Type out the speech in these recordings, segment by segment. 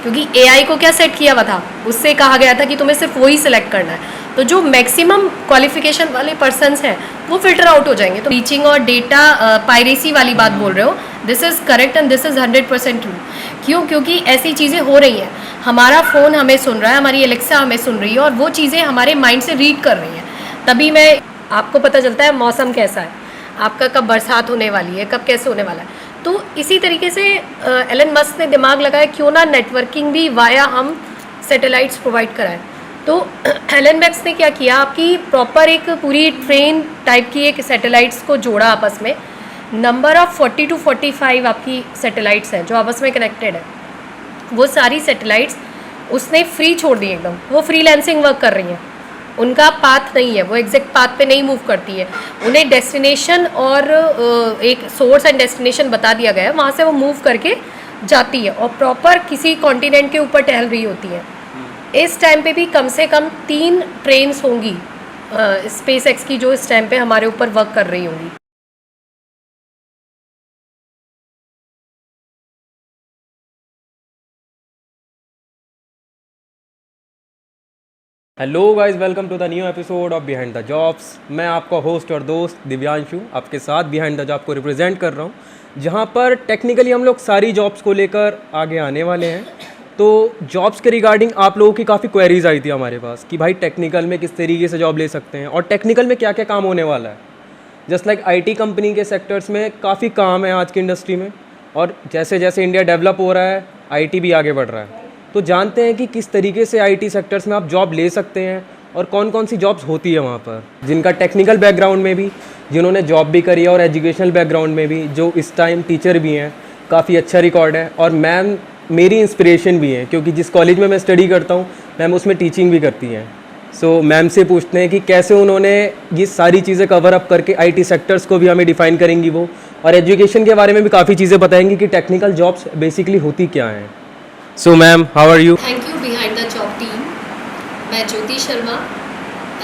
क्योंकि एआई को क्या सेट किया हुआ था, उससे कहा गया था कि तुम्हें सिर्फ वही सिलेक्ट करना है। तो जो मैक्सिमम क्वालिफिकेशन वाले पर्सन्स हैं वो फिल्टर आउट हो जाएंगे। तो टीचिंग और डेटा पायरेसी वाली बात बोल रहे हो, this is correct and this is 100% true. क्यों? क्योंकि ऐसी चीज़ें हो रही हैं, हमारा फ़ोन हमें सुन रहा है, हमारी एलेक्सा हमें सुन रही है और वो चीज़ें हमारे माइंड से रीड कर रही हैं। तभी मैं आपको पता चलता है मौसम कैसा है, आपका कब बरसात होने वाली है, कब कैसे होने वाला है। तो इसी तरीके से एलन मस्क ने दिमाग लगाया क्यों ना नेटवर्किंग भी वाया हम सैटेलाइट्स प्रोवाइड कराएं। तो एलन मस्क ने क्या किया, आपकी प्रॉपर एक पूरी ट्रेन टाइप की एक सैटेलाइट्स को जोड़ा आपस में। नंबर ऑफ 40 to 45 आपकी सैटेलाइट्स हैं जो आपस में कनेक्टेड है। वो सारी सैटेलाइट्स उसने फ्री छोड़ दी एकदम, वो फ्रीलांसिंग वर्क कर रही हैं, उनका पाथ नहीं है, वो एग्जैक्ट पाथ पे नहीं मूव करती है। उन्हें डेस्टिनेशन और एक सोर्स एंड डेस्टिनेशन बता दिया गया है, वहाँ से वो मूव करके जाती है और प्रॉपर किसी कॉन्टिनेंट के ऊपर टहल रही होती है। इस टाइम पे भी कम से कम 3 ट्रेन्स होंगी स्पेस एक्स की जो इस टाइम पे हमारे ऊपर वर्क कर रही होंगी। Hello guys, welcome to the new episode of behind the jobs. मैं आपका होस्ट और दोस्त दिव्यांशु आपके साथ बिहाइंड द जॉब को रिप्रेजेंट कर रहा हूँ, जहाँ पर टेक्निकली हम लोग सारी जॉब्स को लेकर आगे आने वाले हैं। तो जॉब्स के रिगार्डिंग आप लोगों की काफ़ी क्वेरीज आई थी हमारे पास कि भाई टेक्निकल में किस तरीके से जॉब ले सकते हैं और टेक्निकल में क्या क्या काम होने वाला है। जस्ट लाइक आईटी कंपनी के सेक्टर्स में काफ़ी काम है आज की इंडस्ट्री में, और जैसे जैसे इंडिया डेवलप हो रहा है आईटी भी आगे बढ़ रहा है। तो जानते हैं कि किस तरीके से आईटी सेक्टर्स में आप जॉब ले सकते हैं और कौन कौन सी जॉब्स होती है वहाँ पर, जिनका टेक्निकल बैकग्राउंड में भी, जिन्होंने जॉब भी करी है और एजुकेशनल बैकग्राउंड में भी, जो इस टाइम टीचर भी हैं, काफ़ी अच्छा रिकॉर्ड है। और मैम मेरी इंस्पिरेशन भी है क्योंकि जिस कॉलेज में मैं स्टडी करता हूँ मैम उसमें टीचिंग भी करती हैं। सो मैम से पूछते हैं कि कैसे उन्होंने ये सारी चीज़ें कवर अप करके आईटी सेक्टर्स को भी हमें डिफ़ाइन करेंगी वो, और एजुकेशन के बारे में भी काफ़ी चीज़ें बताएंगी कि टेक्निकल जॉब्स बेसिकली होती क्या हैं। So ma'am, how are you? Thank you behind the job team. मैं Jyoti Sharma,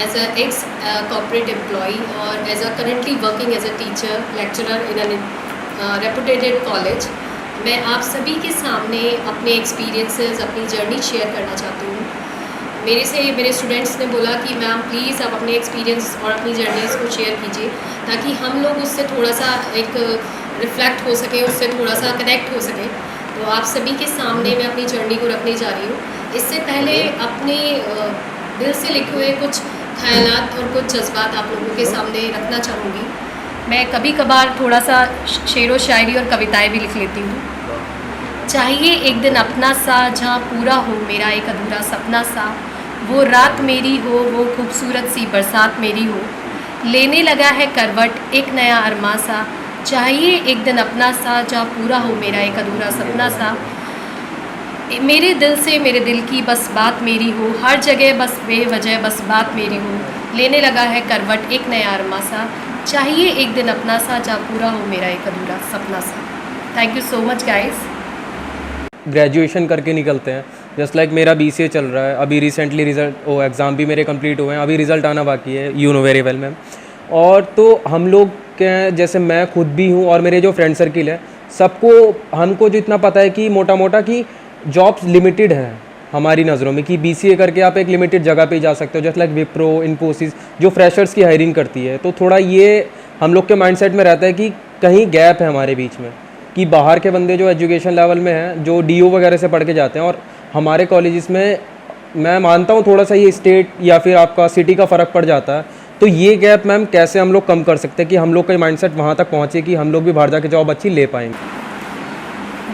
as a ex corporate employee और as a currently working as a teacher lecturer in an reputed college, मैं आप सभी के सामने अपने एक्सपीरियंसेस, अपनी जर्नी शेयर करना चाहती हूँ। मेरे स्टूडेंट्स ने बोला कि मैम प्लीज़ आप अपने एक्सपीरियंस और अपनी जर्नीज़ को शेयर कीजिए ताकि हम लोग उससे थोड़ा सा एक रिफ्लेक्ट हो सके, उससे थोड़ा सा कनेक्ट हो सके। तो आप सभी के सामने मैं अपनी जर्नी को रखने जा रही हूँ। इससे पहले अपने दिल से लिखे हुए कुछ ख्यालात और कुछ जज्बात आप लोगों के सामने रखना चाहूँगी। मैं कभी कभार थोड़ा सा शेर व शायरी और कविताएं भी लिख लेती हूँ। चाहिए एक दिन अपना सा जहाँ पूरा हो मेरा एक अधूरा सपना सा, वो रात मेरी हो, वो खूबसूरत सी बरसात मेरी हो, लेने लगा है करवट एक नया अरमा सा। चाहिए एक दिन अपना सा जहाँ पूरा हो मेरा एक अधूरा सपना सा, मेरे दिल से मेरे दिल की बस बात मेरी हो, हर जगह बस बेवजह बस बात मेरी हो, लेने लगा है करवट एक नया अरमा सा। चाहिए एक दिन अपना सा जहाँ पूरा हो मेरा एक अधूरा सपना सा। Thank you so much guys. Graduation करके निकलते हैं, जस्ट लाइक मेरा बीसीए चल रहा है, अभी रिसेंटली एग्ज़ाम भी मेरे कंप्लीट हुए हैं, अभी रिज़ल्ट आना बाकी है, you know very well ma'am. और तो हम लोग के जैसे मैं खुद भी हूँ और मेरे जो फ्रेंड सर्किल है, सबको हमको जो इतना पता है कि मोटा मोटा कि जॉब्स लिमिटेड है हमारी नज़रों में, कि बीसीए करके आप एक लिमिटेड जगह पे जा सकते हो, जस्ट लाइक विप्रो, इन्फोसिस जो फ्रेशर्स की हायरिंग करती है। तो थोड़ा ये हम लोग के माइंडसेट में रहता है कि कहीं गैप है हमारे बीच में, कि बाहर के बंदे जो एजुकेशन लेवल में हैं, जो डीओ वगैरह से पढ़ के जाते हैं, और हमारे कॉलेजेस में मैं मानता हूँ थोड़ा सा ये स्टेट या फिर आपका सिटी का फ़र्क पड़ जाता है। तो ये गैप मैम कैसे हम लोग कम कर सकते हैं कि हम लोग का माइंडसेट वहाँ तक पहुँचे कि हम लोग भी बाहर जाके जॉब अच्छी ले पाएंगे?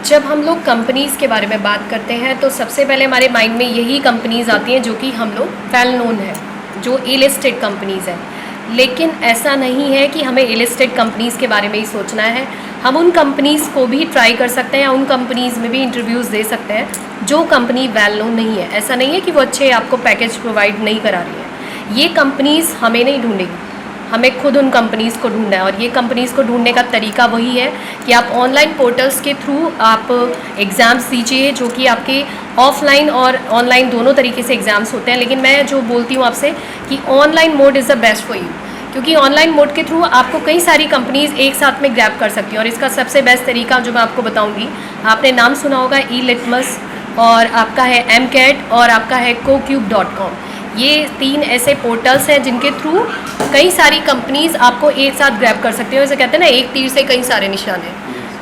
जब हम लोग कंपनीज़ के बारे में बात करते हैं तो सबसे पहले हमारे माइंड में यही कंपनीज़ आती हैं जो कि हम लोग वेल नोन है, जो ए लिस्टेड कंपनीज़ हैं। लेकिन ऐसा नहीं है कि हमें ए लिस्टेड कंपनीज़ के बारे में ही सोचना है, हम उन कंपनीज़ को भी ट्राई कर सकते हैं या उन कंपनीज़ में भी इंटरव्यूज़ दे सकते हैं जो कंपनी वेल नोन नहीं है। ऐसा नहीं है कि वो अच्छे आपको पैकेज प्रोवाइड नहीं करा रही है। ये कंपनीज़ हमें नहीं ढूंढेगी, हमें खुद उन कंपनीज़ को ढूंढना है। और ये कंपनीज़ को ढूंढने का तरीका वही है कि आप ऑनलाइन पोर्टल्स के थ्रू आप एग्ज़ाम्स दीजिए, जो कि आपके ऑफलाइन और ऑनलाइन दोनों तरीके से एग्ज़ाम्स होते हैं। लेकिन मैं जो बोलती हूँ आपसे कि online mode is the best for you, क्योंकि ऑनलाइन मोड के थ्रू आपको कई सारी कंपनीज़ एक साथ में ग्रैब कर सकती हैं। और इसका सबसे बेस्ट तरीका जो मैं आपको बताऊँगी, आपने नाम सुना होगा ई लिटमस, और आपका है MCAT और आपका है cocube.com। ये 3 ऐसे पोर्टल्स हैं जिनके थ्रू कई सारी कंपनीज़ आपको एक साथ ग्रैब कर सकते हो। जैसे कहते हैं ना, एक तीर से कई सारे निशान हैं।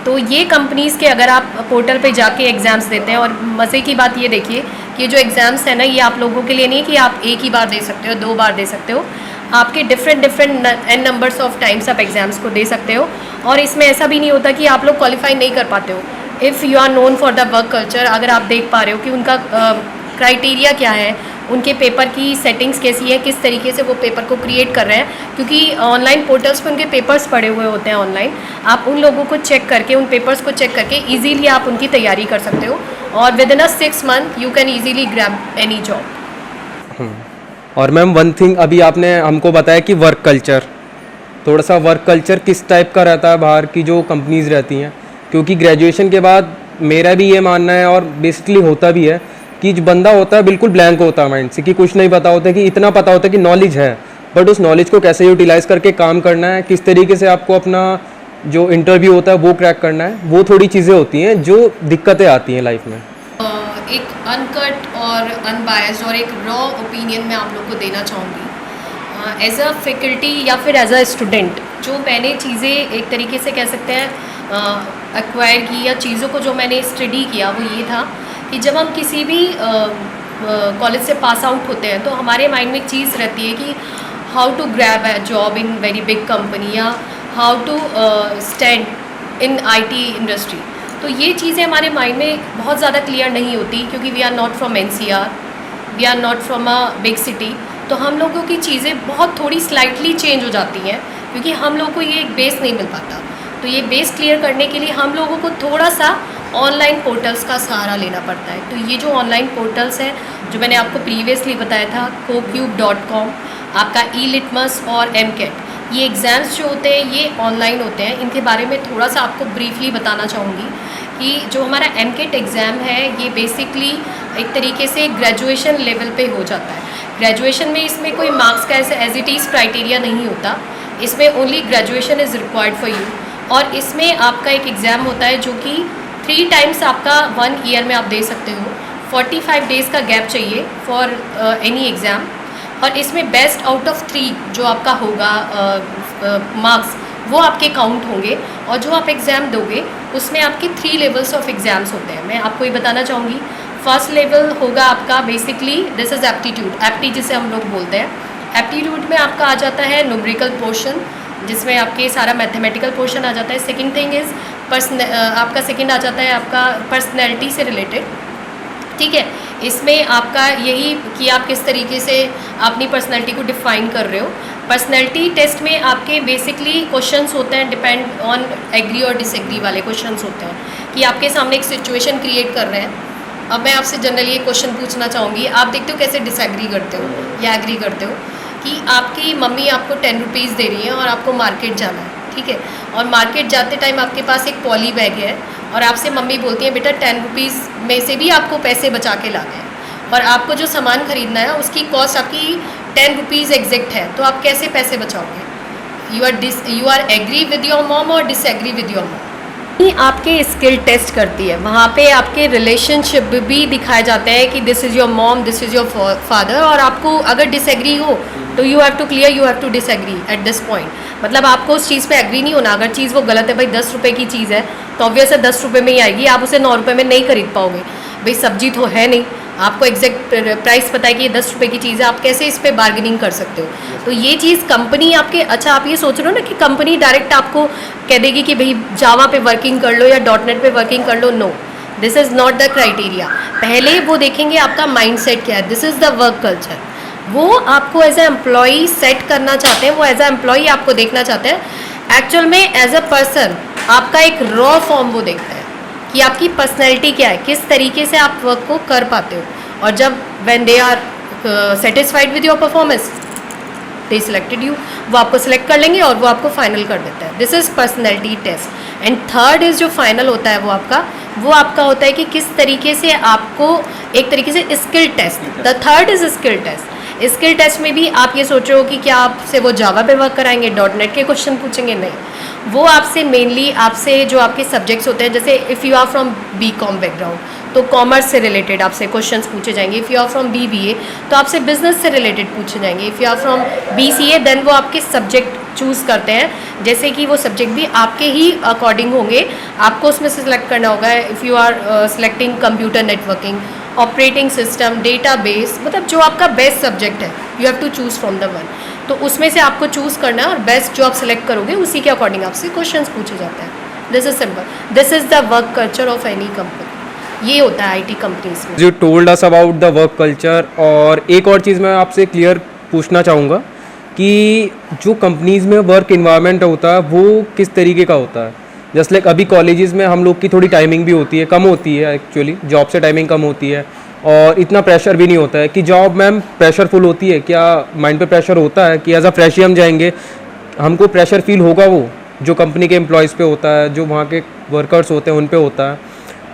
तो ये कंपनीज़ के अगर आप पोर्टल पे जाके एग्ज़ाम्स देते हैं, और मज़े की बात ये देखिए कि ये जो एग्ज़ाम्स है ना, ये आप लोगों के लिए नहीं है कि आप एक ही बार दे सकते हो, 2 बार दे सकते हो। आपके different n numbers of times आप एग्ज़ाम्स को दे सकते हो। और इसमें ऐसा भी नहीं होता कि आप लोग क्वालिफाई नहीं कर पाते हो। If you are known for the work culture, अगर आप देख पा रहे हो कि उनका क्राइटेरिया क्या है, उनके पेपर की सेटिंग्स कैसी है, किस तरीके से वो पेपर को क्रिएट कर रहे हैं, क्योंकि ऑनलाइन पोर्टल्स पे उनके पेपर्स पड़े हुए होते हैं ऑनलाइन। आप उन लोगों को चेक करके, उन पेपर्स को चेक करके इजीली आप उनकी तैयारी कर सकते हो, और with in a 6 month you can easily grab any job. और मैम वन थिंग अभी आपने हमको बताया कि वर्क कल्चर, थोड़ा सा वर्क कल्चर किस टाइप का रहता है बाहर की जो कंपनीज़ रहती हैं, क्योंकि ग्रेजुएशन के बाद मेरा भी ये मानना है और बेसिकली होता भी है कि जो बंदा होता है बिल्कुल ब्लैंक होता है माइंड से, कि कुछ नहीं पता होता, कि इतना पता होता है कि नॉलेज है, बट उस नॉलेज को कैसे यूटिलाइज़ करके काम करना है, किस तरीके से आपको अपना जो इंटरव्यू होता है वो क्रैक करना है, वो थोड़ी चीज़ें होती हैं जो दिक्कतें आती हैं लाइफ में। एक अनकट और अनबायस्ड और एक रॉ ओपिनियन मैं आप लोग को देना चाहूँगी एज अ फैकल्टी या फिर एज अ स्टूडेंट। जो मैंने चीज़ें एक तरीके से कह सकते हैं एक्वायर की, या चीज़ों को जो मैंने स्टडी किया, वो ये था कि जब हम किसी भी कॉलेज से पास आउट होते हैं तो हमारे माइंड में एक चीज़ रहती है कि how to grab a job in very big company, या how to stand in IT industry. तो ये चीज़ें हमारे माइंड में बहुत ज़्यादा क्लियर नहीं होती, क्योंकि we are not from NCR, we are not from a big city. तो हम लोगों की चीज़ें बहुत थोड़ी स्लाइटली चेंज हो जाती हैं, क्योंकि हम लोग को ये एक बेस नहीं मिल पाता। तो ये बेस क्लियर करने के लिए हम लोगों को थोड़ा सा ऑनलाइन पोर्टल्स का सहारा लेना पड़ता है। तो ये जो ऑनलाइन पोर्टल्स हैं, जो मैंने आपको प्रीवियसली बताया था, cocube.com, आपका eLitmus और MCAT, ये एग्ज़ाम्स जो होते हैं ये ऑनलाइन होते हैं। इनके बारे में थोड़ा सा आपको ब्रीफली बताना चाहूँगी कि जो हमारा MCAT एग्ज़ाम है, ये बेसिकली एक तरीके से ग्रेजुएशन लेवल पे हो जाता है। ग्रेजुएशन में इसमें कोई मार्क्स का ऐसे एज इट इज़ क्राइटेरिया नहीं होता, इसमें only graduation is required for you. और इसमें आपका एक एग्ज़ाम होता है जो कि 3 टाइम्स आपका 1 ईयर में आप दे सकते हो। 45 डेज़ का गैप चाहिए फॉर एनी एग्ज़ाम, और इसमें बेस्ट आउट ऑफ 3 जो आपका होगा मार्क्स, वो आपके काउंट होंगे। और जो आप एग्ज़ाम दोगे उसमें आपके 3 लेवल्स ऑफ एग्ज़ाम्स होते हैं। मैं आपको ये बताना चाहूँगी, फर्स्ट लेवल होगा आपका बेसिकली दिस इज़ एप्टीट्यूड, एप्टी जिसे हम लोग बोलते हैं। एप्टीट्यूड में आपका आ जाता है न्यूमेरिकल पोर्शन, जिसमें आपके सारा मैथमेटिकल पोर्शन आ जाता है। सेकंड थिंग इज़ आपका सेकंड आ जाता है आपका पर्सनैलिटी से रिलेटेड, ठीक है। इसमें आपका यही कि आप किस तरीके से अपनी पर्सनैलिटी को डिफ़ाइन कर रहे हो। पर्सनैलिटी टेस्ट में आपके बेसिकली क्वेश्चंस होते हैं, डिपेंड ऑन एग्री और डिसएग्री वाले क्वेश्चंस होते हैं, कि आपके सामने एक सिचुएशन क्रिएट कर रहे हैं। अब मैं आपसे जनरली ये क्वेश्चन पूछना चाहूँगी, आप देखते हो कैसे डिसएग्री करते हो या एग्री करते हो, कि आपकी मम्मी आपको 10 रुपीज़ दे रही है और आपको मार्केट जाना है, ठीक है। और मार्केट जाते टाइम आपके पास एक पॉली बैग है, और आपसे मम्मी बोलती है बेटा 10 रुपीज़ में से भी आपको पैसे बचा के लाने हैं, और आपको जो सामान ख़रीदना है उसकी कॉस्ट आपकी 10 रुपीज़ एग्जैक्ट है। तो आप कैसे पैसे बचाओगे? You are agree with your mom और डिसएग्री विद योर मॉम। आपके स्किल टेस्ट करती है, वहाँ पे आपके रिलेशनशिप भी दिखाए जाते हैं कि this is your mom, this is your father. और आपको अगर डिसएग्री हो तो you have to clear, you have to disagree at this point. मतलब आपको उस चीज़ पे एग्री नहीं होना। अगर चीज़ वो गलत है, भाई 10 रुपये की चीज़ है तो ऑब्वियस है 10 रुपये में ही आएगी, आप उसे 9 रुपये में नहीं खरीद पाओगे। भाई सब्जी तो है नहीं, आपको एग्जैक्ट प्राइस पता है कि ये 10 रुपये की चीज़ है, आप कैसे इस पर बार्गेनिंग कर सकते हो? तो ये चीज़ कंपनी आपके, अच्छा आप ये सोच रहे हो ना कि कंपनी डायरेक्ट आपको कह देगी कि भाई जावा पे वर्किंग कर लो या .NET पे वर्किंग कर लो। No, this is not the criteria. पहले वो देखेंगे आपका माइंडसेट क्या है, this is the work culture. वो आपको एज ए एम्प्लॉई सेट करना चाहते हैं, वो एज ए एम्प्लॉई आपको देखना चाहते हैं। एक्चुअल में एज अ पर्सन आपका एक रॉ फॉर्म वो देखते हैं कि आपकी पर्सनैलिटी क्या है, किस तरीके से आप वर्क को कर पाते हो। और जब when they are satisfied with your performance, they selected you, वो आपको सिलेक्ट कर लेंगे और वो आपको फाइनल कर देता है। This is personality test. And third is जो फाइनल होता है वो आपका होता है कि किस तरीके से आपको एक तरीके से skill test. The third is skill test. Skill test में भी आप ये सोच रहे हो कि क्या आपसे वो जावा पे वर्क कराएंगे, .NET के क्वेश्चन पूछेंगे? नहीं, वो आपसे मेनली आपसे जो आपके सब्जेक्ट्स होते हैं, जैसे if you are from BCom background तो कॉमर्स से रिलेटेड आपसे क्वेश्चंस पूछे जाएंगे। If you are from BBA तो आपसे बिजनेस से रिलेटेड पूछे जाएंगे। If you are from BCA then वो आपके सब्जेक्ट चूज़ करते हैं, जैसे कि वो सब्जेक्ट भी आपके ही अकॉर्डिंग होंगे, आपको उसमें से सिलेक्ट करना होगा। If you are selecting computer networking, operating system, database, मतलब जो आपका बेस्ट सब्जेक्ट है you have to choose from the one. तो उसमें से आपको चूज़ करना है और बेस्ट जो आप सिलेक्ट करोगे उसी के अकॉर्डिंग आपसे क्वेश्चंस पूछे जाते हैं। This is simple, this is the work culture of any company. ये होता है IT कंपनीज में। You told us about the work culture. और एक और चीज़ मैं आपसे क्लियर पूछना चाहूँगा कि जो कंपनीज़ में वर्क इन्वायरमेंट होता है वो किस तरीके का होता है। जस्ट लाइक अभी कॉलेजेस में हम लोग की थोड़ी टाइमिंग भी होती है, कम होती है, एक्चुअली जॉब से टाइमिंग कम होती है और इतना प्रेशर भी नहीं होता है कि जॉब मैम प्रेशरफुल होती है। क्या माइंड पे प्रेशर होता है कि एज अ फ्रेशी हम जाएंगे हमको प्रेशर फील होगा? वो जो कंपनी के एम्प्लॉयज़ पे होता है, जो वहाँ के वर्कर्स होते हैं उन पे होता है।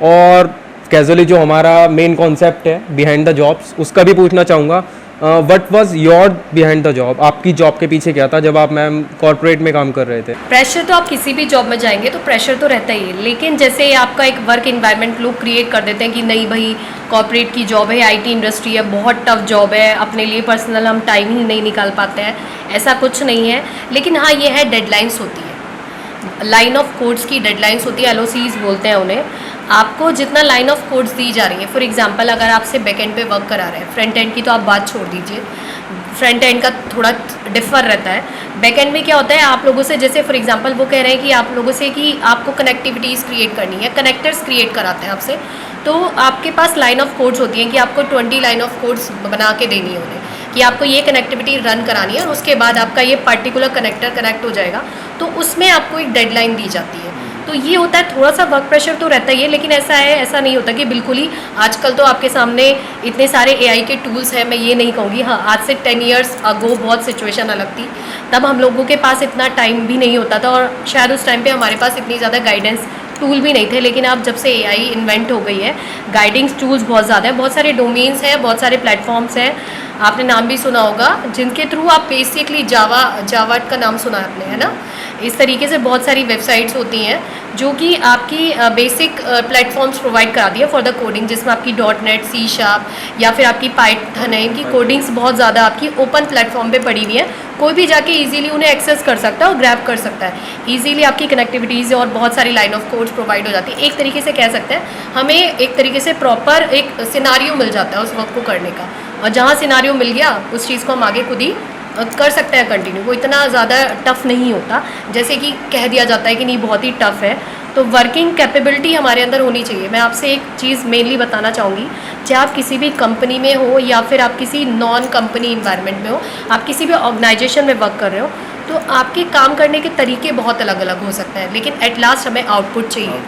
और कैजुअली जो हमारा मेन कॉन्सेप्ट है बिहाइंड द जॉब्स, उसका भी पूछना चाहूँगा, what was your behind the job? आपकी जॉब के पीछे क्या था जब आप मैम कॉर्पोरेट में काम कर रहे थे? प्रेशर तो आप किसी भी जॉब में जाएंगे तो प्रेशर तो रहता ही है, लेकिन जैसे आपका एक वर्क इन्वायरमेंट लोग क्रिएट कर देते हैं कि नहीं भाई कॉर्पोरेट की जॉब है, IT इंडस्ट्री है, बहुत टफ जॉब है, अपने लिए पर्सनल हम टाइम ही नहीं निकाल पाते हैं, ऐसा कुछ नहीं है। लेकिन हाँ ये है, डेडलाइंस होती है, लाइन ऑफ कोड्स की डेडलाइंस होती है, LOCs बोलते हैं उन्हें। आपको जितना लाइन ऑफ कोड्स दी जा रही है, फॉर एग्जांपल अगर आपसे बैक एंड पे वर्क करा रहे हैं, फ्रंट एंड की तो आप बात छोड़ दीजिए, फ्रंट एंड का थोड़ा डिफर रहता है। बैक एंड में क्या होता है, आप लोगों से जैसे फॉर एग्जांपल वो कह रहे हैं कि आप लोगों से कि आपको कनेक्टिविटीज़ क्रिएट करनी है, कनेक्टर्स क्रिएट कराते हैं आपसे, तो आपके पास लाइन ऑफ कोड्स होती हैं कि आपको 20 लाइन ऑफ कोड्स बना के देनी है उन्हें कि आपको ये कनेक्टिविटी रन करानी है और उसके बाद आपका ये पर्टिकुलर कनेक्टर कनेक्ट हो जाएगा, तो उसमें आपको एक डेडलाइन दी जाती है। तो ये होता है, थोड़ा सा वर्क प्रेशर तो रहता ही है, लेकिन ऐसा है, ऐसा नहीं होता कि बिल्कुल ही। आजकल तो आपके सामने इतने सारे AI के टूल्स हैं, मैं ये नहीं कहूँगी। हाँ, आज से 10 ईयर्स अगो बहुत सिचुएशन अलग थी, तब हम लोगों के पास इतना टाइम भी नहीं होता था और शायद उस टाइम पे हमारे पास इतनी ज़्यादा गाइडेंस टूल भी नहीं थे। लेकिन अब जब से AI इन्वेंट हो गई है, गाइडिंग टूल्स बहुत ज़्यादा है, बहुत सारे डोमेन्स हैं, बहुत सारे प्लेटफॉर्म्स हैं, आपने नाम भी सुना होगा, जिनके थ्रू आप बेसिकली जावा का नाम सुना आपने, है ना। इस तरीके से बहुत सारी वेबसाइट्स होती हैं जो कि आपकी बेसिक प्लेटफॉर्म्स प्रोवाइड करा दी है फॉर द कोडिंग, जिसमें आपकी .NET, C# या फिर आपकी पाइथन है, इनकी कोडिंग्स बहुत ज़्यादा आपकी ओपन प्लेटफॉर्म पे पड़ी हुई है, कोई भी जाके इजीली उन्हें एक्सेस कर सकता है और ग्रैब कर सकता है इजीली। आपकी कनेक्टिविटीज़ और बहुत सारी लाइन ऑफ कोड्स प्रोवाइड हो जाती है। एक तरीके से कह सकते हैं हमें एक तरीके से प्रॉपर एक सिनारियो मिल जाता है उस वर्क को करने का, और जहाँ सिनारियो मिल गया उस चीज़ को हम आगे खुद ही कर सकते हैं कंटिन्यू। वो इतना ज़्यादा टफ़ नहीं होता जैसे कि कह दिया जाता है कि नहीं बहुत ही टफ़ है। तो वर्किंग कैपेबिलिटी हमारे अंदर होनी चाहिए। मैं आपसे एक चीज़ मेनली बताना चाहूँगी, चाहे आप किसी भी कंपनी में हो या फिर आप किसी नॉन कंपनी इन्वायरमेंट में हो, आप किसी भी ऑर्गेनाइजेशन में वर्क कर रहे हो, तो आपके काम करने के तरीके बहुत अलग अलग हो सकते हैं, लेकिन एट लास्ट हमें आउटपुट चाहिए।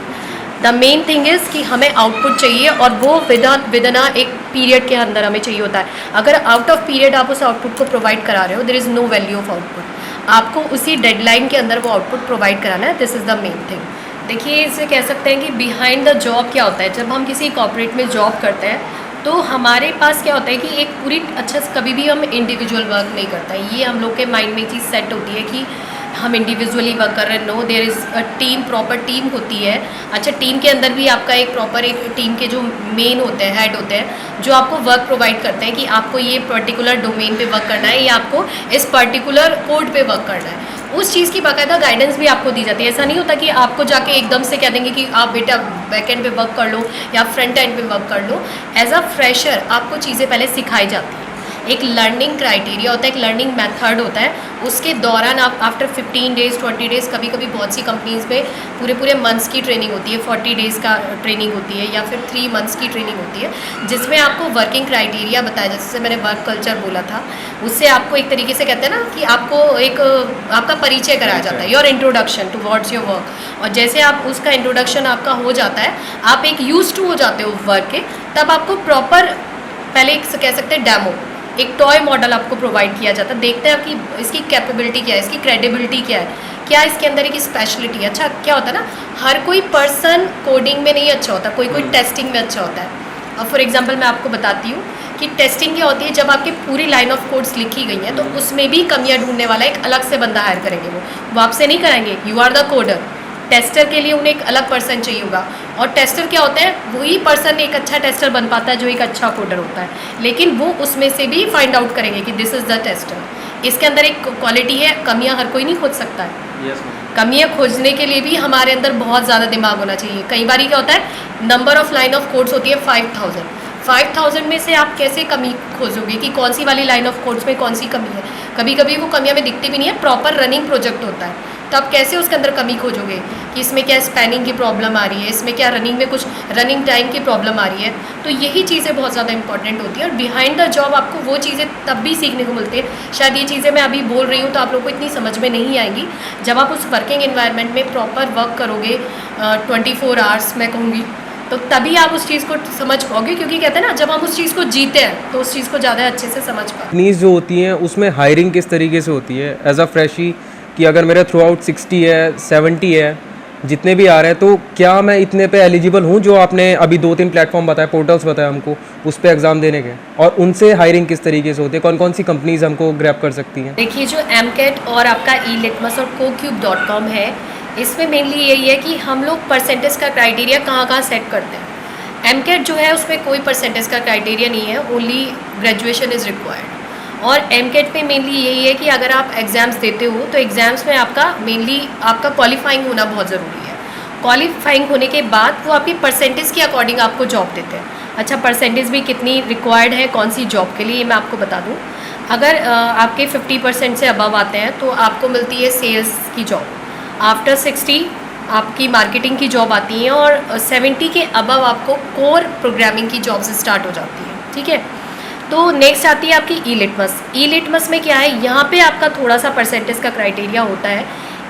द मेन थिंग इज़ कि हमें आउटपुट चाहिए और वो विदन एक पीरियड के अंदर हमें चाहिए होता है। अगर आउट ऑफ पीरियड आप उस आउटपुट को प्रोवाइड करा रहे हो, there is no value of output. आपको उसी डेडलाइन के अंदर वो आउटपुट प्रोवाइड कराना है, this is the main thing. देखिए, इसे कह सकते हैं कि बिहाइंड द जॉब क्या होता है। जब हम किसी कॉर्पोरेट में जॉब करते हैं तो हमारे पास क्या होता है कि एक पूरी अच्छा से कभी भी हम इंडिविजुअल वर्क नहीं करता है। ये हम लोग के माइंड में चीज़ सेट होती है कि हम इंडिविजुअली वर्क कर रहे हैं। No, there is a team, proper team होती है। अच्छा, टीम के अंदर भी आपका एक प्रॉपर एक टीम के जो मेन होते हैं, हेड होते हैं, जो आपको वर्क प्रोवाइड करते हैं कि आपको ये पर्टिकुलर डोमेन पे वर्क करना है या आपको इस पर्टिकुलर कोड पे वर्क करना है। उस चीज़ की बाकायदा गाइडेंस भी आपको दी जाती है। ऐसा नहीं होता कि आपको जाके एकदम से कह देंगे कि आप बेटा बैक एंड पे वर्क कर लो या फ्रंट एंड पे वर्क कर लो। एज अ फ्रेशर आपको चीज़ें पहले सिखाई जाती हैं। एक लर्निंग क्राइटेरिया होता है, एक लर्निंग मेथड होता है। उसके दौरान आप आफ्टर 15 डेज़ 20 डेज़, कभी कभी बहुत सी कंपनीज़ में पूरे मंथ्स की ट्रेनिंग होती है, 40 डेज़ का ट्रेनिंग होती है या फिर 3 मंथ्स की ट्रेनिंग होती है, जिसमें आपको वर्किंग क्राइटेरिया बताया, जैसे मैंने वर्क कल्चर बोला था, उससे आपको एक तरीके से कहते हैं ना कि आपको एक आपका परिचय कराया जाता है, your introduction towards your work. और जैसे आप उसका इंट्रोडक्शन आपका हो जाता है, आप एक यूज टू हो जाते हो वर्क के, तब आपको प्रॉपर पहले एक कह सकते हैं डेमो, एक टॉय मॉडल आपको प्रोवाइड किया जाता है। देखते हैं कि इसकी कैपेबिलिटी क्या है, इसकी क्रेडिबिलिटी क्या है, क्या इसके अंदर एक स्पेशलिटी है। अच्छा, क्या होता है ना, हर कोई पर्सन कोडिंग में नहीं अच्छा होता, कोई टेस्टिंग में अच्छा होता है। अब फॉर एग्जांपल मैं आपको बताती हूँ कि टेस्टिंग क्या होती है। जब आपकी पूरी लाइन ऑफ कोड्स लिखी गई हैं तो उसमें भी कमियाँ ढूंढने वाला एक अलग से बंदा हायर करेंगे। वो आपसे नहीं कराएंगे, you are the coder. Tester के लिए उन्हें एक अलग पर्सन चाहिए होगा, और टेस्टर क्या होता है, वही पर्सन एक अच्छा टेस्टर बन पाता है जो एक अच्छा कोडर होता है, लेकिन वो उसमें से भी फाइंड आउट करेंगे कि दिस इज़ द टेस्टर। इसके अंदर एक क्वालिटी है, कमियां हर कोई नहीं खोज सकता है। कमियां खोजने के लिए भी हमारे अंदर बहुत ज़्यादा दिमाग होना चाहिए। कई बार क्या होता है, number of line of codes होती है 5000 में से आप कैसे कमी खोजोगे कि कौन सी वाली लाइन ऑफ कोड्स में कौन सी कमी है। कभी कभी वो कमियां में दिखती भी नहीं है, प्रॉपर रनिंग प्रोजेक्ट होता है, तो आप कैसे उसके अंदर कमी खोजोगे कि इसमें क्या स्पैनिंग की प्रॉब्लम आ रही है, इसमें क्या रनिंग में कुछ रनिंग टाइम की प्रॉब्लम आ रही है। तो यही चीज़ें बहुत ज़्यादा इंपॉर्टेंट होती है और बिहाइंड द जॉब आपको वो चीज़ें तब भी सीखने को मिलती है। शायद ये चीज़ें मैं अभी बोल रही हूँ तो आप लोगों को इतनी समझ में नहीं आएंगी, जब आप उस वर्किंग एनवायरनमेंट में प्रॉपर वर्क करोगे 24 आवर्स मैं कहूँगी, तो तभी आप उस चीज़ को समझ पाओगे। क्योंकि कहते हैं ना, जब हम उस चीज़ को जीते हैं तो उस चीज़ को ज़्यादा अच्छे से समझ पाते हैं। कंपनीज जो होती हैं उसमें हायरिंग किस तरीके से होती है एज अ फ्रेशी, कि अगर मेरा थ्रू आउट 60 है 70 है जितने भी आ रहे हैं, तो क्या मैं इतने पे एलिजिबल हूँ? जो आपने अभी 2-3 प्लेटफॉर्म बताए, पोर्टल्स बताए हमको, उस पर एग्ज़ाम देने के, और उनसे हायरिंग किस तरीके से होती है, कौन कौन सी कंपनीज हमको ग्रैब कर सकती हैं? देखिए, जो MCAT और आपका eLitmus और CoCube.com है, इसमें मेनली यही है कि हम लोग परसेंटेज का क्राइटेरिया कहाँ सेट करते हैं। MCAT जो है उसमें कोई परसेंटेज का क्राइटेरिया नहीं है, ओनली ग्रेजुएशन इज़ रिक्वायर्ड। और MCAT में मेनली यही है कि अगर आप एग्ज़ाम्स देते हो तो एग्ज़ाम्स में आपका मेनली आपका क्वालिफाइंग होना बहुत ज़रूरी है। क्वालिफाइंग होने के बाद वो आपकी परसेंटेज के अकॉर्डिंग आपको जॉब देते हैं। अच्छा, परसेंटेज भी कितनी रिक्वायर्ड है कौन सी जॉब के लिए, ये मैं आपको बता दूँ। अगर आपके 50% से अबव आते हैं तो आपको मिलती है सेल्स की जॉब। आफ्टर 60 आपकी मार्केटिंग की जॉब आती है और 70 के अबव आपको कोर प्रोग्रामिंग की जॉब्स स्टार्ट हो जाती है। ठीक है, तो नेक्स्ट आती है आपकी eLitmus। eLitmus में क्या है, यहाँ पे आपका थोड़ा सा परसेंटेज का क्राइटेरिया होता है।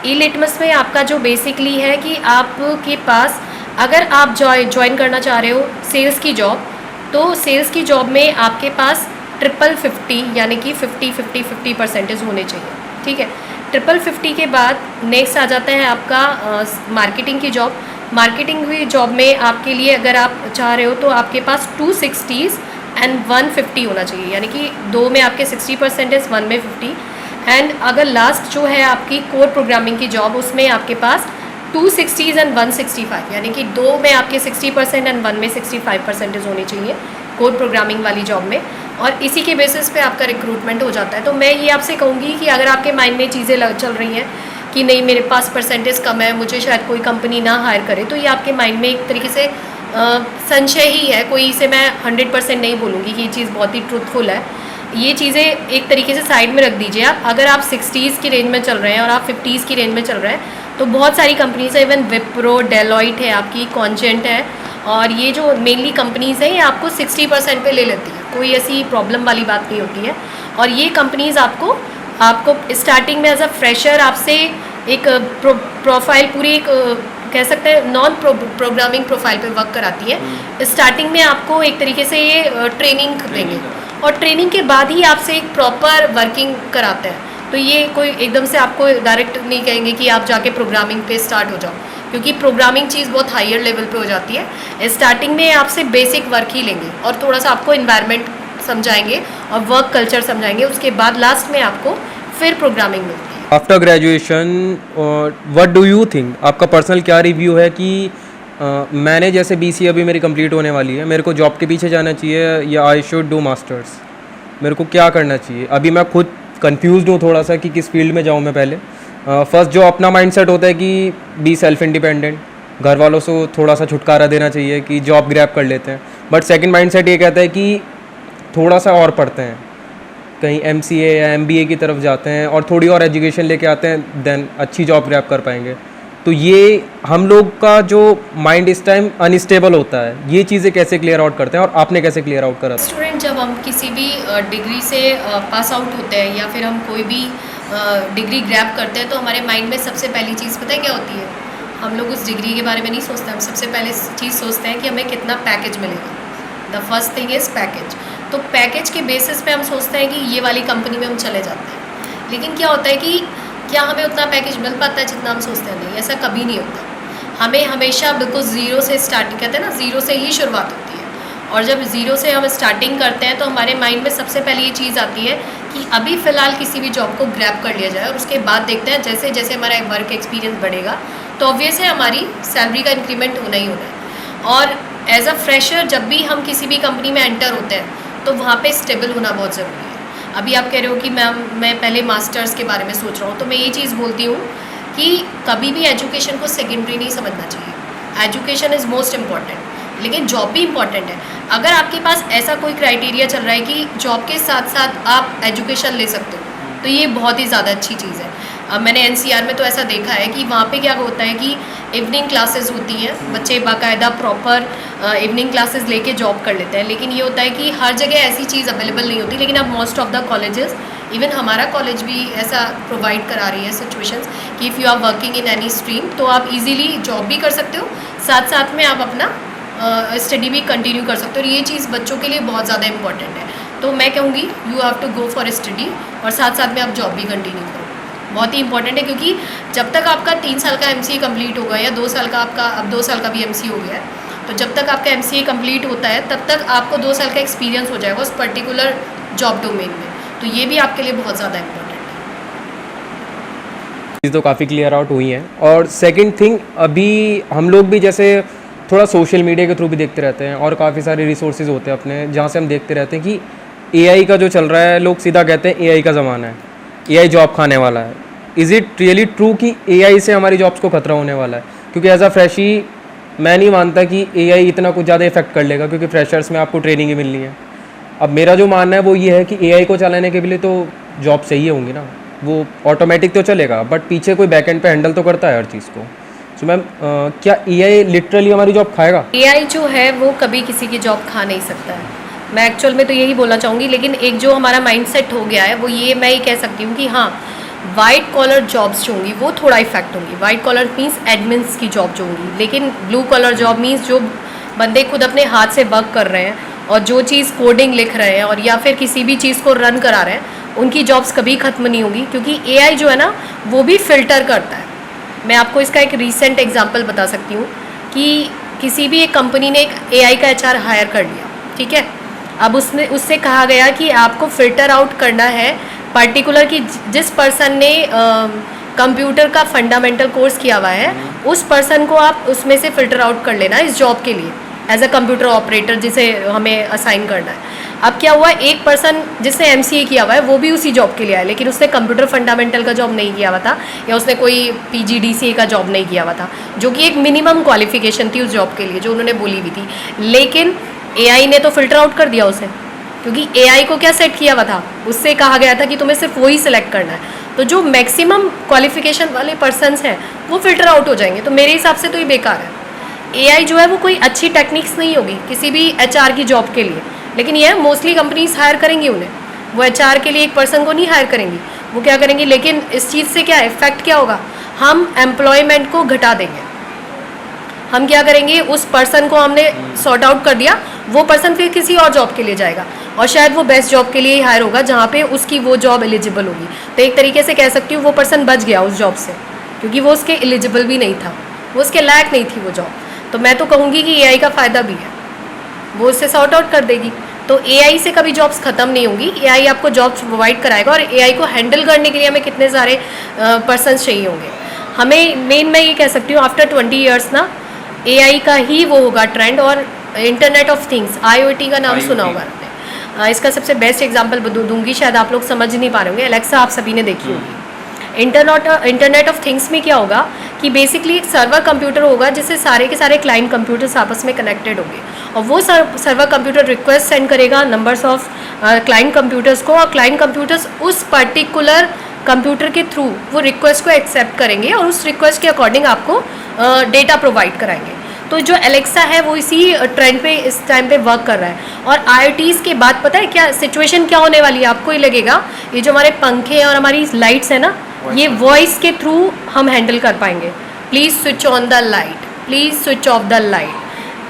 eLitmus में आपका जो बेसिकली है कि आपके पास अगर आप ज्वाइन करना चाह रहे हो सेल्स की जॉब, तो सेल्स की जॉब में आपके पास 50 यानी कि 50 परसेंटेज होने चाहिए। ठीक है, 50 के बाद नेक्स्ट आ जाता है आपका मार्केटिंग की जॉब। मार्केटिंग की जॉब में आपके लिए अगर आप चाह रहे हो तो आपके पास 260s एंड 150 होना चाहिए, यानी कि 2 में आपके 60 परसेंटेज, 1 में 50। एंड अगर लास्ट जो है आपकी कोर प्रोग्रामिंग की जॉब, उसमें आपके पास 260s एंड 165, यानी कि 2 में आपके 60% एंड 1 में 65 परसेंटेज होनी चाहिए कोर प्रोग्रामिंग वाली जॉब में। और इसी के बेसिस पे आपका रिक्रूटमेंट हो जाता है। तो मैं ये आपसे कहूँगी कि अगर आपके माइंड में चीज़ें चल रही हैं कि नहीं मेरे पास परसेंटेज कम है, मुझे शायद कोई कंपनी ना हायर करे, तो ये आपके माइंड में एक तरीके से संशय ही है। कोई इसे मैं 100% नहीं बोलूँगी कि ये चीज़ बहुत ही ट्रूथफुल है। ये चीज़ें एक तरीके से साइड में रख दीजिए आप। अगर आप 60s की रेंज में चल रहे हैं और आप 50s की रेंज में चल रहे हैं तो बहुत सारी कंपनीज है, इवन विप्रो, डेलॉइट है, आपकी कॉन्जेंट है, और ये जो मेनली कंपनीज़ हैं ये आपको 60% पे ले लेती है। कोई ऐसी प्रॉब्लम वाली बात नहीं होती है। और ये कंपनीज़ आपको स्टार्टिंग में एज अ फ्रेशर आपसे एक प्रोफाइल पूरी एक कह सकते हैं नॉन प्रोग्रामिंग प्रोफाइल पे वर्क कराती है। स्टार्टिंग में आपको एक तरीके से ये ट्रेनिंग देंगे और ट्रेनिंग के बाद ही आपसे एक प्रॉपर वर्किंग कराते हैं। तो ये कोई एकदम से आपको डायरेक्ट नहीं कहेंगे कि आप जाके प्रोग्रामिंग पे स्टार्ट हो जाओ, क्योंकि प्रोग्रामिंग चीज़ बहुत हायर लेवल पे हो जाती है। स्टार्टिंग में आपसे बेसिक वर्क ही लेंगे और थोड़ा सा आपको इन्वायरमेंट समझाएंगे और वर्क कल्चर समझाएंगे। उसके बाद लास्ट में आपको फिर प्रोग्रामिंग मिलती है। After graduation what do you think, आपका पर्सनल क्या रिव्यू है कि मैंने जैसे BCA अभी मेरी कंप्लीट होने वाली है, मेरे को जॉब के पीछे जाना चाहिए या आई शुड डू मास्टर्स, मेरे को क्या करना चाहिए? अभी मैं खुद कंफ्यूज्ड हूँ थोड़ा सा कि किस फील्ड में जाऊँ मैं। पहले फर्स्ट जो अपना माइंडसेट होता है कि बी सेल्फ इंडिपेंडेंट, घर वालों से थोड़ा सा छुटकारा देना चाहिए कि जॉब ग्रैब कर लेते हैं। बट सेकंड माइंडसेट ये कहता है कि थोड़ा सा और पढ़ते हैं, कहीं MCA या MBA की तरफ जाते हैं और थोड़ी और एजुकेशन लेके आते हैं, देन अच्छी जॉब ग्रैब कर पाएंगे। तो ये हम लोग का जो माइंड इस टाइम अनस्टेबल होता है, ये चीज़ें कैसे क्लियर आउट करते हैं और आपने कैसे क्लियर आउट करा? स्टूडेंट जब हम किसी भी डिग्री से पास आउट होते हैं या फिर हम कोई भी डिग्री ग्रैब करते हैं तो हमारे माइंड में सबसे पहली चीज़ पता है क्या होती है? हम लोग उस डिग्री के बारे में नहीं सोचते, हम सबसे पहले चीज़ सोचते हैं कि हमें कितना पैकेज मिलेगा। The first thing is package. तो पैकेज के बेसिस पे हम सोचते हैं कि ये वाली कंपनी में हम चले जाते हैं, लेकिन क्या होता है कि क्या हमें उतना पैकेज मिल पाता है जितना हम सोचते हैं? नहीं, ऐसा कभी नहीं होता। हमें हमेशा बिल्कुल ज़ीरो से स्टार्टिंग, कहते हैं ना, ज़ीरो से ही शुरुआत होती है। और जब ज़ीरो से हम स्टार्टिंग करते हैं तो हमारे माइंड में सबसे पहले ये चीज़ आती है कि अभी फ़िलहाल किसी भी जॉब को ग्रैब कर लिया जाए और उसके बाद देखते हैं जैसे जैसे हमारा वर्क एक्सपीरियंस बढ़ेगा तो ऑब्वियस है हमारी सैलरी का इंक्रीमेंट होना ही होना है। और एज अ फ्रेशर जब भी हम किसी भी कंपनी में एंटर होते हैं तो वहाँ पे स्टेबल होना बहुत ज़रूरी है। अभी आप कह रहे हो कि मैम मैं पहले मास्टर्स के बारे में सोच रहा हूँ, तो मैं ये चीज़ बोलती हूँ कि कभी भी एजुकेशन को सेकेंडरी नहीं समझना चाहिए। एजुकेशन इज़ मोस्ट इम्पॉर्टेंट, लेकिन जॉब भी इम्पॉर्टेंट है। अगर आपके पास ऐसा कोई क्राइटेरिया चल रहा है कि जॉब के साथ साथ आप एजुकेशन ले सकते हो, तो ये बहुत ही ज़्यादा अच्छी चीज़ है। मैंने एनसीआर में तो ऐसा देखा है कि वहाँ पे क्या होता है कि इवनिंग क्लासेस होती हैं, बच्चे बाकायदा प्रॉपर इवनिंग क्लासेस लेके जॉब कर लेते हैं। लेकिन ये होता है कि हर जगह ऐसी चीज़ अवेलेबल नहीं होती। लेकिन अब most of the colleges, even हमारा कॉलेज भी ऐसा प्रोवाइड करा रही है सिचुएशंस कि if you are working in any stream तो आप इजीली जॉब भी कर सकते हो, साथ साथ में आप अपना स्टडी भी कंटिन्यू कर सकते हो। और ये चीज़ बच्चों के लिए बहुत ज़्यादा इंपॉर्टेंट है। तो मैं कहूँगी you have to go for study और साथ साथ में आप जॉब भी कंटिन्यू करो। बहुत ही इंपॉर्टेंट है, क्योंकि जब तक आपका 3 साल का एमसीए कंप्लीट होगा या 2 साल का आपका, अब 2 साल का भी एमसीए हो गया है, तो जब तक आपका एमसीए कंप्लीट होता है तब तक आपको 2 साल का एक्सपीरियंस हो जाएगा उस पर्टिकुलर जॉब डोमेन में। तो ये भी आपके लिए बहुत ज़्यादा इंपॉर्टेंट है। चीज़ तो काफ़ी क्लियर आउट हुई हैं। और सेकंड थिंग, अभी हम लोग भी जैसे थोड़ा सोशल मीडिया के थ्रू भी देखते रहते हैं और काफ़ी सारे रिसोर्सेज होते हैं अपने, जहाँ से हम देखते रहते हैं कि एआई का जो चल रहा है, लोग सीधा कहते हैं एआई का ज़माना है, एआई जॉब खाने वाला है। इज़ इट रियली ट्रू कि एआई से हमारी जॉब्स को खतरा होने वाला है? क्योंकि एज अ फ्रेशी मैं नहीं मानता कि एआई इतना कुछ ज़्यादा इफेक्ट कर लेगा, क्योंकि फ्रेशर्स में आपको ट्रेनिंग ही मिलनी है। अब मेरा जो मानना है वो ये है कि एआई को चलाने के लिए तो जॉब चाहिए होंगी ना, वो ऑटोमेटिक तो चलेगा बट पीछे कोई बैकएंड पे हैंडल तो करता है हर चीज़ को। सो मैम, क्या एआई लिटरली हमारी जॉब खाएगा? एआई जो है वो कभी किसी की जॉब खा नहीं सकता है। मैं एक्चुअल में तो यही बोलना चाहूँगी, लेकिन एक जो हमारा माइंडसेट हो गया है वो ये मैं ही कह सकती हूँ कि हाँ, वाइट कॉलर जॉब्स जो होंगी वो थोड़ा इफेक्ट होंगी। वाइट कॉलर मीन्स एडमिन्स की जॉब जो होंगी, लेकिन ब्लू कॉलर जॉब मीन्स जो बंदे खुद अपने हाथ से वर्क कर रहे हैं और जो चीज़ कोडिंग लिख रहे हैं और या फिर किसी भी चीज़ को रन करा रहे हैं, उनकी जॉब्स कभी ख़त्म नहीं होंगी। क्योंकि एआई जो है ना वो भी फ़िल्टर करता है। मैं आपको इसका एक रीसेंट एग्जांपल बता सकती हूँ कि किसी भी एक कंपनी ने एक एआई का एचआर हायर कर लिया, ठीक है। अब उससे कहा गया कि आपको फ़िल्टर आउट करना है पर्टिकुलर कि जिस पर्सन ने कंप्यूटर का फंडामेंटल कोर्स किया हुआ है, उस पर्सन को आप उसमें से फ़िल्टर आउट कर लेना इस जॉब के लिए एज अ कंप्यूटर ऑपरेटर जिसे हमें असाइन करना है। अब क्या हुआ, एक पर्सन जिसने एमसीए किया हुआ है वो भी उसी जॉब के लिए आया, लेकिन उसने कंप्यूटर फंडामेंटल का जॉब नहीं किया हुआ था या उसने कोई पीजीडीसीए का जॉब नहीं किया हुआ था, जो कि एक मिनिमम क्वालिफिकेशन थी उस जॉब के लिए जो उन्होंने बोली हुई थी। लेकिन एआई ने तो फ़िल्टर आउट कर दिया उसे, क्योंकि एआई को क्या सेट किया हुआ था, उससे कहा गया था कि तुम्हें सिर्फ वही सिलेक्ट करना है। तो जो मैक्सिमम क्वालिफिकेशन वाले पर्सन्स हैं वो फ़िल्टर आउट हो जाएंगे। तो मेरे हिसाब से तो ये बेकार है। एआई जो है वो कोई अच्छी टेक्निक्स नहीं होगी किसी भी एचआर की जॉब के लिए, लेकिन ये मोस्टली कंपनीज हायर करेंगी उन्हें। वो एचआर के लिए एक पर्सन को नहीं हायर करेंगी, वो क्या करेंगी, लेकिन इस चीज़ से क्या इफेक्ट क्या होगा, हम एम्प्लॉयमेंट को घटा देंगे। हम क्या करेंगे, उस पर्सन को हमने सॉर्ट आउट कर दिया, वो पर्सन फिर किसी और जॉब के लिए जाएगा और शायद वो बेस्ट जॉब के लिए ही हायर होगा जहाँ पे उसकी वो जॉब एलिजिबल होगी। तो एक तरीके से कह सकती हूँ वो पर्सन बच गया उस जॉब से, क्योंकि वो उसके एलिजिबल भी नहीं था, वो उसके लायक नहीं थी वो जॉब। तो मैं तो कहूँगी कि एआई का फ़ायदा भी है, वो उससे सॉर्ट आउट कर देगी। तो एआई से कभी जॉब्स ख़त्म नहीं होंगी, एआई आपको जॉब्स प्रोवाइड कराएगा। और एआई को हैंडल करने के लिए हमें कितने सारे पर्सन्स चाहिए होंगे। हमें मेन मैं ये कह सकती हूँ आफ्टर 20 ईयर्स ना एआई का ही वो होगा ट्रेंड। और इंटरनेट ऑफ थिंग्स, आईओटी का नाम सुना होगा आपने। इसका सबसे बेस्ट एग्जांपल दूंगी, शायद आप लोग समझ नहीं पा रहे होंगे। एलेक्सा आप सभी ने देखी होगी। इंटरनेट ऑफ थिंग्स में क्या होगा कि बेसिकली एक सर्वर कंप्यूटर होगा जिससे सारे के सारे क्लाइंट कंप्यूटर्स आपस में कनेक्टेड होंगे, और वो सर्वर कंप्यूटर रिक्वेस्ट सेंड करेगा नंबर्स ऑफ क्लाइंट कंप्यूटर्स को, और क्लाइंट कंप्यूटर्स उस पर्टिकुलर कंप्यूटर के थ्रू वो रिक्वेस्ट को एक्सेप्ट करेंगे और उस रिक्वेस्ट के अकॉर्डिंग आपको डेटा प्रोवाइड कराएंगे। तो जो एलेक्सा है वो इसी ट्रेंड पे इस टाइम पे वर्क कर रहा है। और आईओटीज़ के बाद पता है क्या सिचुएशन क्या होने वाली है, आपको ही लगेगा ये जो हमारे पंखे और हमारी लाइट्स है ना, ये वॉइस के थ्रू हम हैंडल कर पाएंगे। Please switch on the light, please switch off the light,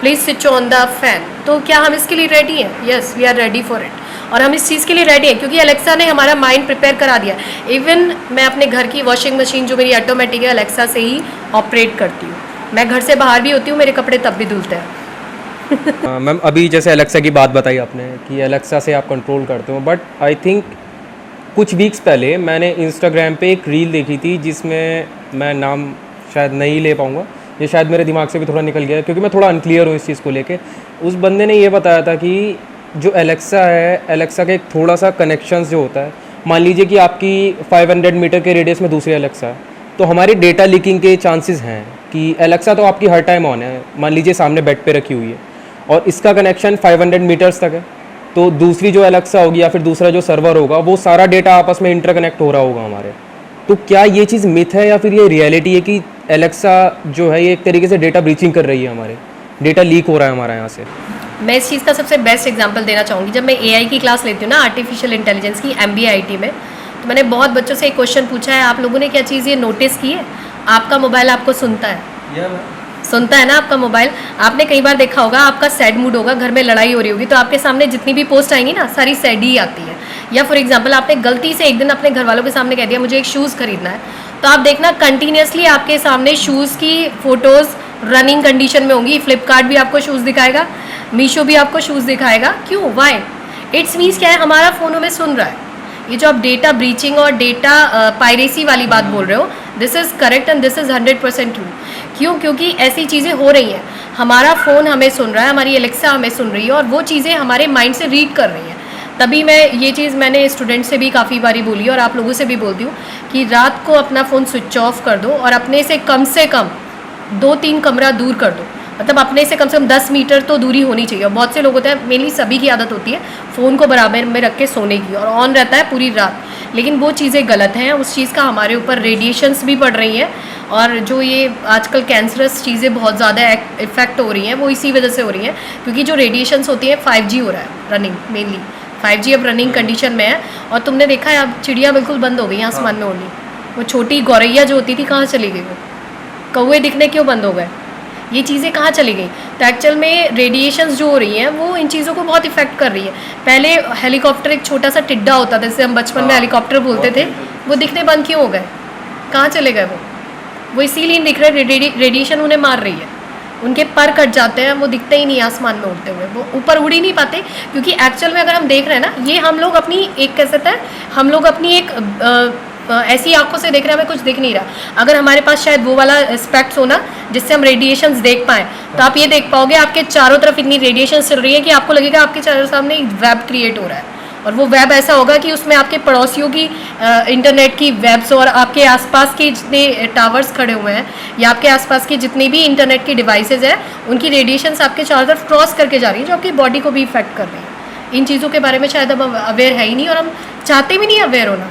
please switch on the fan. तो क्या हम इसके लिए रेडी हैं? Yes, we are ready for it. और हम इस चीज़ के लिए रेडी हैं क्योंकि एलेक्सा ने हमारा माइंड प्रिपेयर करा दिया। इवन मैं अपने घर की वॉशिंग मशीन जो मेरी ऑटोमेटिक है, एलेक्सा से ही ऑपरेट करती हूँ। मैं घर से बाहर भी होती हूँ, मेरे कपड़े तब भी धुलते हैं। मैम, अभी जैसे एलेक्सा की बात बताई आपने कि एलेक्सा से आप कंट्रोल करते हो, बट आई थिंक कुछ वीक्स पहले मैंने इंस्टाग्राम पे एक रील देखी थी जिसमें मैं नाम शायद नहीं ले पाऊँगा, ये शायद मेरे दिमाग से भी थोड़ा निकल गया है क्योंकि मैं थोड़ा अनक्लियर हूँ इस चीज़ को लेके। उस बंदे ने ये बताया था कि जो एलेक्सा है, एलेक्सा का एक थोड़ा सा कनेक्शंस जो होता है, मान लीजिए कि आपकी 500 मीटर के रेडियस में दूसरी एलेक्सा है, तो हमारी डेटा लीकिंग के चांसेस हैं कि एलेक्सा तो आपकी हर टाइम ऑन है, मान लीजिए सामने बेड पे रखी हुई है और इसका कनेक्शन 500 मीटर्स तक है, तो दूसरी जो एलेक्सा होगी या फिर दूसरा जो सर्वर होगा वो सारा डेटा आपस में इंटरकनेक्ट हो रहा होगा हमारे। तो क्या ये चीज़ मिथ है या फिर ये रियलिटी है कि एलेक्सा जो है ये एक तरीके से डेटा ब्रीचिंग कर रही है, हमारे डेटा लीक हो रहा है हमारा यहाँ से? मैं इस चीज़ का सबसे बेस्ट एग्जांपल देना चाहूँगी। जब मैं एआई की क्लास लेती हूँ ना, आर्टिफिशियल इंटेलिजेंस की, MBIT में, तो मैंने बहुत बच्चों से एक क्वेश्चन पूछा है, आप लोगों ने क्या चीज़ ये नोटिस की है, आपका मोबाइल आपको सुनता है? सुनता है ना आपका मोबाइल। आपने कई बार देखा होगा, आपका सैड मूड होगा, घर में लड़ाई हो रही होगी, तो आपके सामने जितनी भी पोस्ट आएंगी ना, सारी सैड ही आती है। या फॉर एग्जांपल आपने गलती से एक दिन अपने घर वालों के सामने कह दिया मुझे एक शूज़ खरीदना है, तो आप देखना कंटिन्यूसली आपके सामने शूज़ की फ़ोटोज़ रनिंग कंडीशन में होंगी। फ्लिपकार्ट भी आपको शूज़ दिखाएगा, मीशो भी आपको शूज़ दिखाएगा। क्यों? वाई? इट्स मीन्स क्या है, हमारा फ़ोन हमें सुन रहा है। ये जो आप डेटा ब्रीचिंग और डेटा पायरेसी वाली बात बोल रहे हो, this is correct and this is 100% true. क्यों? क्योंकि ऐसी चीज़ें हो रही हैं, हमारा फ़ोन हमें सुन रहा है, हमारी एलेक्सा हमें सुन रही है और वो चीज़ें हमारे माइंड से रीड कर रही हैं। तभी मैं ये चीज़ मैंने स्टूडेंट से भी काफ़ी बारी बोली और आप लोगों से भी बोलती हूँ कि रात को अपना फ़ोन स्विच ऑफ कर दो और अपने से कम 2-3 कमरा दूर कर दो। मतलब अपने से कम 10 मीटर तो दूरी होनी चाहिए। और बहुत से लोग होते हैं, मेनली सभी की आदत होती है फ़ोन को बराबर में रख के सोने की और ऑन रहता है पूरी रात, लेकिन वो चीज़ें गलत हैं। उस चीज़ का हमारे ऊपर रेडिएशंस भी पड़ रही हैं और जो ये आजकल कैंसरस चीज़ें बहुत ज़्यादा इफेक्ट हो रही हैं, वो इसी वजह से हो रही हैं क्योंकि जो रेडिएशंस होती हैं, 5G हो रहा है रनिंग, मेनली 5G अब रनिंग कंडीशन में है। और तुमने देखा है अब चिड़िया बिल्कुल बंद हो गई हैं आसमान में उड़नी। वो छोटी गौरैया जो होती थी कहाँ चली गई? वो कौवे दिखने क्यों बंद हो गए? ये चीज़ें कहाँ चली गई? तो एक्चुअल में रेडिएशंस जो हो रही हैं वो इन चीज़ों को बहुत इफेक्ट कर रही है। पहले हेलीकॉप्टर एक छोटा सा टिड्डा होता था, जैसे हम बचपन में हेलीकॉप्टर बोलते थे, वो दिखने बंद क्यों हो गए? कहाँ चले गए वो इसीलिए दिख रहे, रेडिएशन उन्हें मार रही है, उनके पर कट जाते हैं, वो दिखते ही नहीं आसमान में उड़ते हुए, वो ऊपर उड़ ही नहीं पाते। क्योंकि एक्चुअल में अगर हम देख रहे हैं ना, ये हम लोग अपनी एक कह सकते हैं, हम लोग अपनी एक ऐसी आंखों से देख रहे हैं, हमें कुछ दिख नहीं रहा। अगर हमारे पास शायद वो वाला स्पेक्ट्स हो ना जिससे हम रेडिएशंस देख पाएँ, तो आप ये देख पाओगे आपके चारों तरफ इतनी रेडिएशंस चल रही है कि आपको लगेगा आपके चारों सामने एक वेब क्रिएट हो रहा है। और वो वेब ऐसा होगा कि उसमें आपके पड़ोसियों की इंटरनेट की वेब्स और आपके आसपास के जितने टावर्स खड़े हुए हैं या आपके आसपास के जितने भी इंटरनेट की डिवाइसेज हैं, उनकी रेडिएशंस आपके चारों तरफ क्रॉस करके जा रही हैं, जो आपकी बॉडी को भी इफेक्ट कर रही है। इन चीज़ों के बारे में शायद हम अवेयर है ही नहीं और हम चाहते भी नहीं अवेयर होना,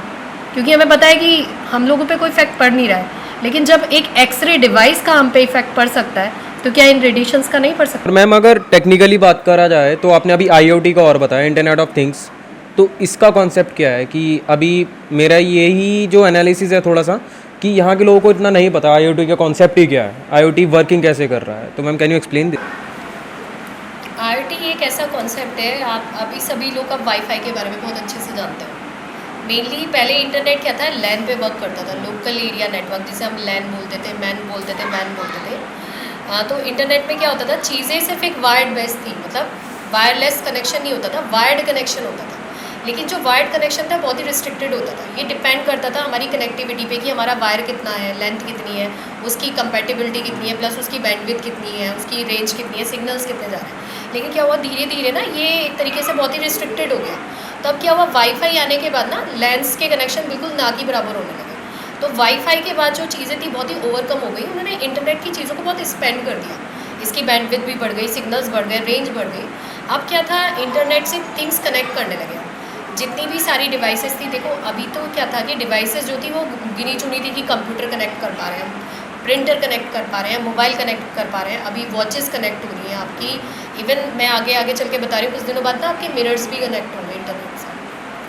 क्योंकि हमें पता है कि हम लोगों पे कोई इफेक्ट पड़ नहीं रहा है। लेकिन जब एक एक्सरे डिवाइस का हम पे इफेक्ट पड़ सकता है, तो क्या इन रेडिएशंस का नहीं पड़ सकता? मैम अगर टेक्निकली बात करा जाए तो आपने अभी IoT का और बताया, इंटरनेट ऑफ थिंग्स, तो इसका कॉन्सेप्ट क्या है? कि अभी मेरा यही जो एनालिसिस है थोड़ा सा कि यहाँ के लोगों को इतना नहीं पता IoT का कॉन्सेप्ट ही क्या है, IoT वर्किंग कैसे कर रहा है, तो ma'am can you explain this? IoT एक ऐसा कॉन्सेप्ट है, आप अभी सभी लोग अब वाईफाई के बारे में बहुत अच्छे से जानते हो। मेनली पहले इंटरनेट क्या था, लैन पे वर्क करता था, लोकल एरिया नेटवर्क, जिसे हम लैन बोलते थे, मैन बोलते थे। तो इंटरनेट में क्या होता था, चीज़ें सिर्फ एक वायर्ड बेस थी, मतलब वायरलेस कनेक्शन नहीं होता था, वायर्ड कनेक्शन होता था। लेकिन जो वायर्ड कनेक्शन था बहुत ही रिस्ट्रिक्टेड होता था। ये डिपेंड करता था हमारी कनेक्टिविटी पे कि हमारा वायर कितना है, लेंथ कितनी है, उसकी कंपैटिबिलिटी कितनी है, प्लस उसकी बैंडविड्थ कितनी है, उसकी रेंज कितनी है, सिग्नल्स कितने जा रहे हैं। लेकिन क्या हुआ, धीरे धीरे ना ये एक तरीके से बहुत ही रिस्ट्रिक्टेड हो गया। तो अब क्या हुआ, वाईफाई आने के बाद ना लैंड्स के कनेक्शन बिल्कुल ना की बराबर होने लगे। तो वाईफाई के बाद जो चीज़ें थी बहुत ही ओवरकम हो गई, उन्होंने इंटरनेट की चीज़ों को बहुत स्पेंड कर दिया, इसकी बैंडविड्थ भी बढ़ गई, सिग्नल्स बढ़ गए, रेंज बढ़ गई। अब क्या था, इंटरनेट से थिंग्स कनेक्ट करने लगे। जितनी भी सारी डिवाइसेस थी, देखो अभी तो क्या था कि डिवाइसेस जो थी वो गिनी चुनी थी कि कंप्यूटर कनेक्ट कर पा रहे हैं, प्रिंटर कनेक्ट कर पा रहे हैं, मोबाइल कनेक्ट कर पा रहे हैं, अभी वॉचेस कनेक्ट हो रही हैं आपकी। इवन मैं आगे चल के बता रही हूँ, कुछ दिनों बाद ना आपके मिरर्स भी कनेक्ट होंगे इंटरनेट से,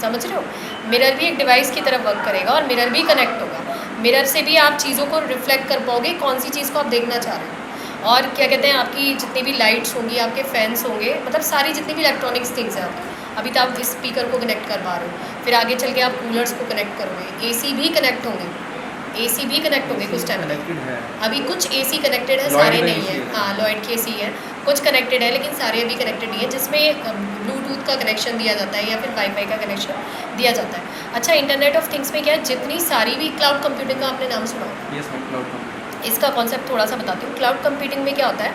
समझ रहे हो? मिरर भी एक डिवाइस की तरफ वर्क करेगा और मिरर भी कनेक्ट होगा। मिरर से भी आप चीज़ों को रिफ्लेक्ट कर पाओगे, कौन सी चीज़ को आप देखना चाह रहे हो। और क्या कहते हैं, आपकी जितनी भी लाइट्स होंगी, आपके फैंस होंगे, मतलब सारी जितनी भी इलेक्ट्रॉनिक्स थिंग्स हैं आपकी। अभी तो आप स्पीकर को कनेक्ट कर पा रहे हो, फिर आगे चल के आप कूलर्स को कनेक्ट करोगे, AC भी कनेक्ट होंगे, AC भी कनेक्ट होंगे कुछ टाइम में। अभी कुछ AC कनेक्टेड है, सारे नहीं है। हाँ, लॉयड के AC है, कुछ कनेक्टेड है, लेकिन सारे अभी कनेक्टेड नहीं है, जिसमें ब्लूटूथ का कनेक्शन दिया जाता है या फिर वाईफाई का कनेक्शन दिया जाता है। अच्छा, इंटरनेट ऑफ थिंग्स में क्या है, जितनी सारी भी क्लाउड कंप्यूटिंग का आपने नाम सुना? यस मैम, क्लाउड इसका कॉन्सेप्ट थोड़ा सा बताती हूँ। क्लाउड कंप्यूटिंग में क्या होता है,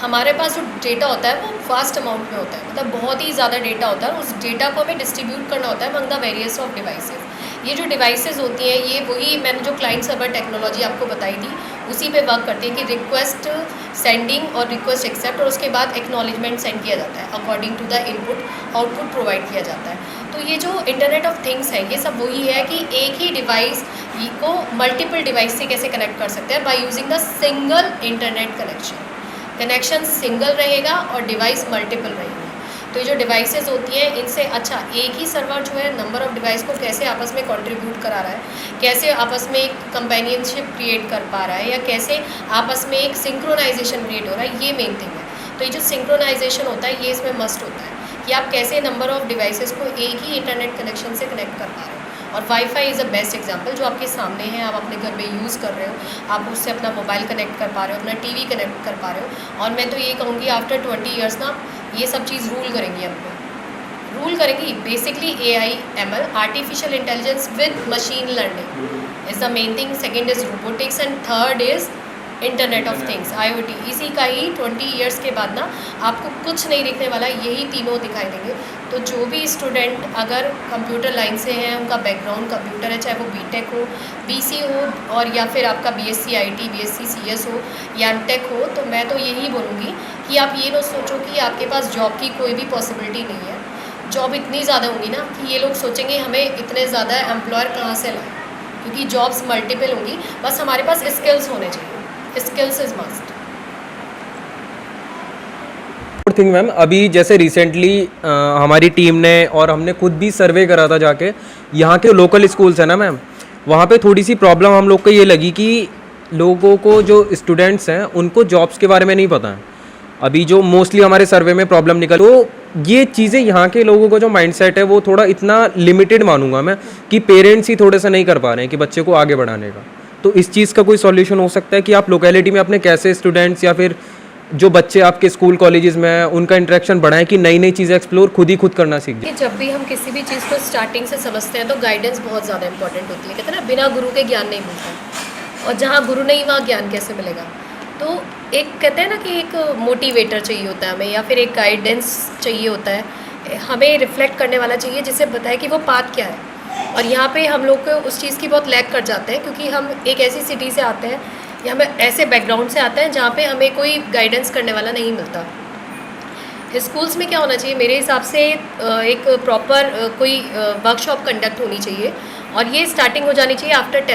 हमारे पास जो डेटा होता है वो वास्ट अमाउंट में होता है, मतलब बहुत ही ज़्यादा डेटा होता है। उस डेटा को हमें डिस्ट्रीब्यूट करना होता है among the various of devices. ये जो डिवाइसेस होती हैं ये वही मैंने जो क्लाइंट सर्वर टेक्नोलॉजी आपको बताई थी उसी पे वर्क करती है कि रिक्वेस्ट सेंडिंग और रिक्वेस्ट एक्सेप्ट और उसके बाद एक्नॉलेजमेंट सेंड किया जाता है according to the input output provide किया जाता है। तो ये जो इंटरनेट ऑफ थिंग्स है ये सब वही है कि एक ही डिवाइस को मल्टीपल डिवाइस से कैसे कनेक्ट कर सकते हैं by using the single internet connection single रहेगा और डिवाइस मल्टीपल रहेगी। तो ये जो डिवाइसेस होती हैं इनसे अच्छा एक ही सर्वर जो है नंबर ऑफ डिवाइस को कैसे आपस में कंट्रीब्यूट करा रहा है, कैसे आपस में एक कंपेनियनशिप क्रिएट कर पा रहा है या कैसे आपस में एक सिंक्रोनाइजेशन क्रिएट हो रहा है, ये मेन थिंग है। तो ये जो सिंक्रोनाइजेशन होता है ये इसमें मस्ट होता है कि आप कैसे नंबर ऑफ डिवाइसेस को एक ही इंटरनेट कनेक्शन से कनेक्ट कर पा रहे हो। और wifi is a best example जो आपके सामने है, आप अपने घर में यूज़ कर रहे हो, आप उससे अपना मोबाइल कनेक्ट कर पा रहे हो, अपना टीवी कनेक्ट कर पा रहे हो। और मैं तो ये कहूँगी आफ्टर 20 ईयर्स ना ये सब चीज़ रूल करेंगी हमको, रूल करेंगी। Basically AI ML artificial intelligence with machine learning is the main thing. Second is robotics and third is internet of things IoT। इसी का ही 20 ईयर्स के बाद ना आपको कुछ नहीं दिखने वाला, यही तीनों दिखाई देंगे। तो जो भी स्टूडेंट अगर कंप्यूटर लाइन से हैं, उनका बैकग्राउंड कंप्यूटर है, चाहे वो BTech हो, BC हो और या फिर आपका BSc IT BSc CS हो या MTech हो, तो मैं तो यही बोलूँगी कि आप ये ना सोचो कि आपके पास जॉब की कोई भी पॉसिबिलिटी नहीं है। जॉब इतनी ज़्यादा होंगी ना कि ये लोग सोचेंगे हमें इतने ज़्यादा एम्प्लॉयर कहाँ से लाएं, क्योंकि जॉब्स मल्टीपल होंगी। बस हमारे पास स्किल्स होने चाहिए, skills is must. Thing ma'am, अभी जैसे रिसेंटली हमारी टीम ने और हमने खुद भी सर्वे करा था जाके, यहाँ के लोकल स्कूल्स है ना मैम, वहाँ पे थोड़ी सी प्रॉब्लम हम लोग को ये लगी कि लोगों को जो स्टूडेंट्स हैं उनको जॉब्स के बारे में नहीं पता है। अभी जो मोस्टली हमारे सर्वे में प्रॉब्लम निकल, तो ये चीज़ें यहाँ के लोगों का जो माइंडसेट है वो थोड़ा इतना लिमिटेड मानूंगा मैं कि पेरेंट्स ही थोड़े सा नहीं कर पा रहे हैं कि बच्चे को आगे बढ़ाने का। तो इस चीज़ का कोई सॉल्यूशन हो सकता है कि आप लोकेलिटी में अपने कैसे स्टूडेंट्स या फिर जो बच्चे आपके स्कूल कॉलेजेस में हैं उनका इंटरेक्शन बढ़ाएं कि नई नई चीज़ें एक्सप्लोर खुद ही खुद करना सीख जाए। जब भी हम किसी भी चीज़ को स्टार्टिंग से समझते हैं तो गाइडेंस बहुत ज़्यादा इंपॉर्टेंट होती है। कहते हैं ना बिना गुरु के ज्ञान नहीं मिलता, और जहाँ गुरु नहीं वहाँ ज्ञान कैसे मिलेगा। तो एक कहते हैं ना कि एक मोटिवेटर चाहिए होता है हमें, या फिर एक गाइडेंस चाहिए होता है, हमें रिफ्लेक्ट करने वाला चाहिए जिससे बताए कि वो पाथ क्या है। और यहाँ पे हम लोग को उस चीज़ की बहुत लैक कर जाते हैं, क्योंकि हम एक ऐसी सिटी से आते हैं या हम ऐसे बैकग्राउंड से आते हैं जहाँ पे हमें कोई गाइडेंस करने वाला नहीं मिलता। स्कूल्स में क्या होना चाहिए मेरे हिसाब से, एक प्रॉपर कोई वर्कशॉप कंडक्ट होनी चाहिए, और ये स्टार्टिंग हो जानी चाहिए आफ्टर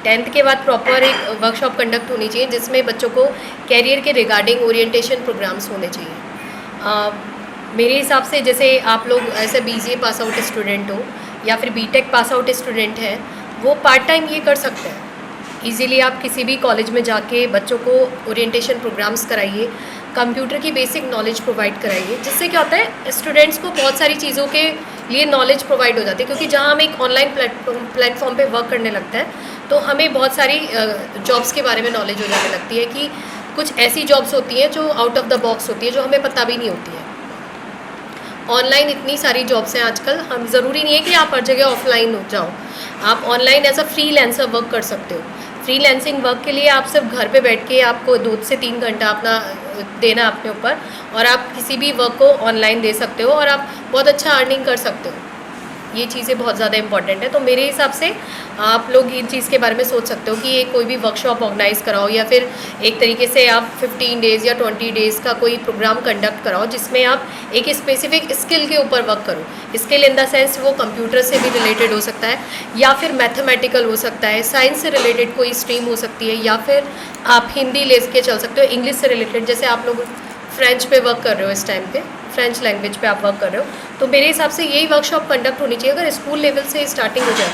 10th के बाद प्रॉपर एक वर्कशॉप कंडक्ट होनी चाहिए जिसमें बच्चों को कैरियर के रिगार्डिंग ओरिएंटेशन प्रोग्राम्स होने चाहिए। मेरे हिसाब से जैसे आप लोग ऐसे BCA पास आउट स्टूडेंट हो या फिर BTech पास आउट स्टूडेंट हैं, वो पार्ट टाइम ये कर सकते हैं इजीली। आप किसी भी कॉलेज में जाके बच्चों को ओरिएंटेशन प्रोग्राम्स कराइए, कंप्यूटर की बेसिक नॉलेज प्रोवाइड कराइए, जिससे क्या होता है स्टूडेंट्स को बहुत सारी चीज़ों के लिए नॉलेज प्रोवाइड हो जाती है। क्योंकि जहाँ हम एक ऑनलाइन प्लेटफॉर्म पे वर्क करने लगता है तो हमें बहुत सारी जॉब्स के बारे में नॉलेज हो जाने लगती है कि कुछ ऐसी जॉब्स होती हैं जो आउट ऑफ द बॉक्स होती है, जो हमें पता भी नहीं होती है। ऑनलाइन इतनी सारी जॉब्स हैं आजकल, हम ज़रूरी नहीं है कि आप हर जगह ऑफलाइन हो जाओ, आप online as a freelancer work कर सकते हो। फ्रीलांसिंग वर्क के लिए आप सिर्फ घर पे बैठ के आपको 2 से 3 घंटा अपना देना अपने ऊपर, और आप किसी भी वर्क को ऑनलाइन दे सकते हो और आप बहुत अच्छा अर्निंग कर सकते हो। ये चीज़ें बहुत ज़्यादा इंपॉर्टेंट है। तो मेरे हिसाब से आप लोग इन चीज़ के बारे में सोच सकते हो कि ये कोई भी वर्कशॉप ऑर्गेनाइज कराओ, या फिर एक तरीके से आप 15 डेज़ या 20 डेज़ का कोई प्रोग्राम कंडक्ट कराओ जिसमें आप एक स्पेसिफिक स्किल के ऊपर वर्क करो। स्किल इन द सेंस वो कंप्यूटर से भी रिलेटेड हो सकता है, या फिर मैथमेटिकल हो सकता है, साइंस से रिलेटेड कोई स्ट्रीम हो सकती है, या फिर आप हिंदी ले के चल सकते हो, इंग्लिश से रिलेटेड। जैसे आप लोग फ्रेंच पे वर्क कर रहे हो, इस टाइम पे फ्रेंच लैंग्वेज पे आप वर्क कर रहे हो, तो मेरे हिसाब से यही वर्कशॉप कंडक्ट होनी चाहिए। अगर स्कूल लेवल से स्टार्टिंग हो जाए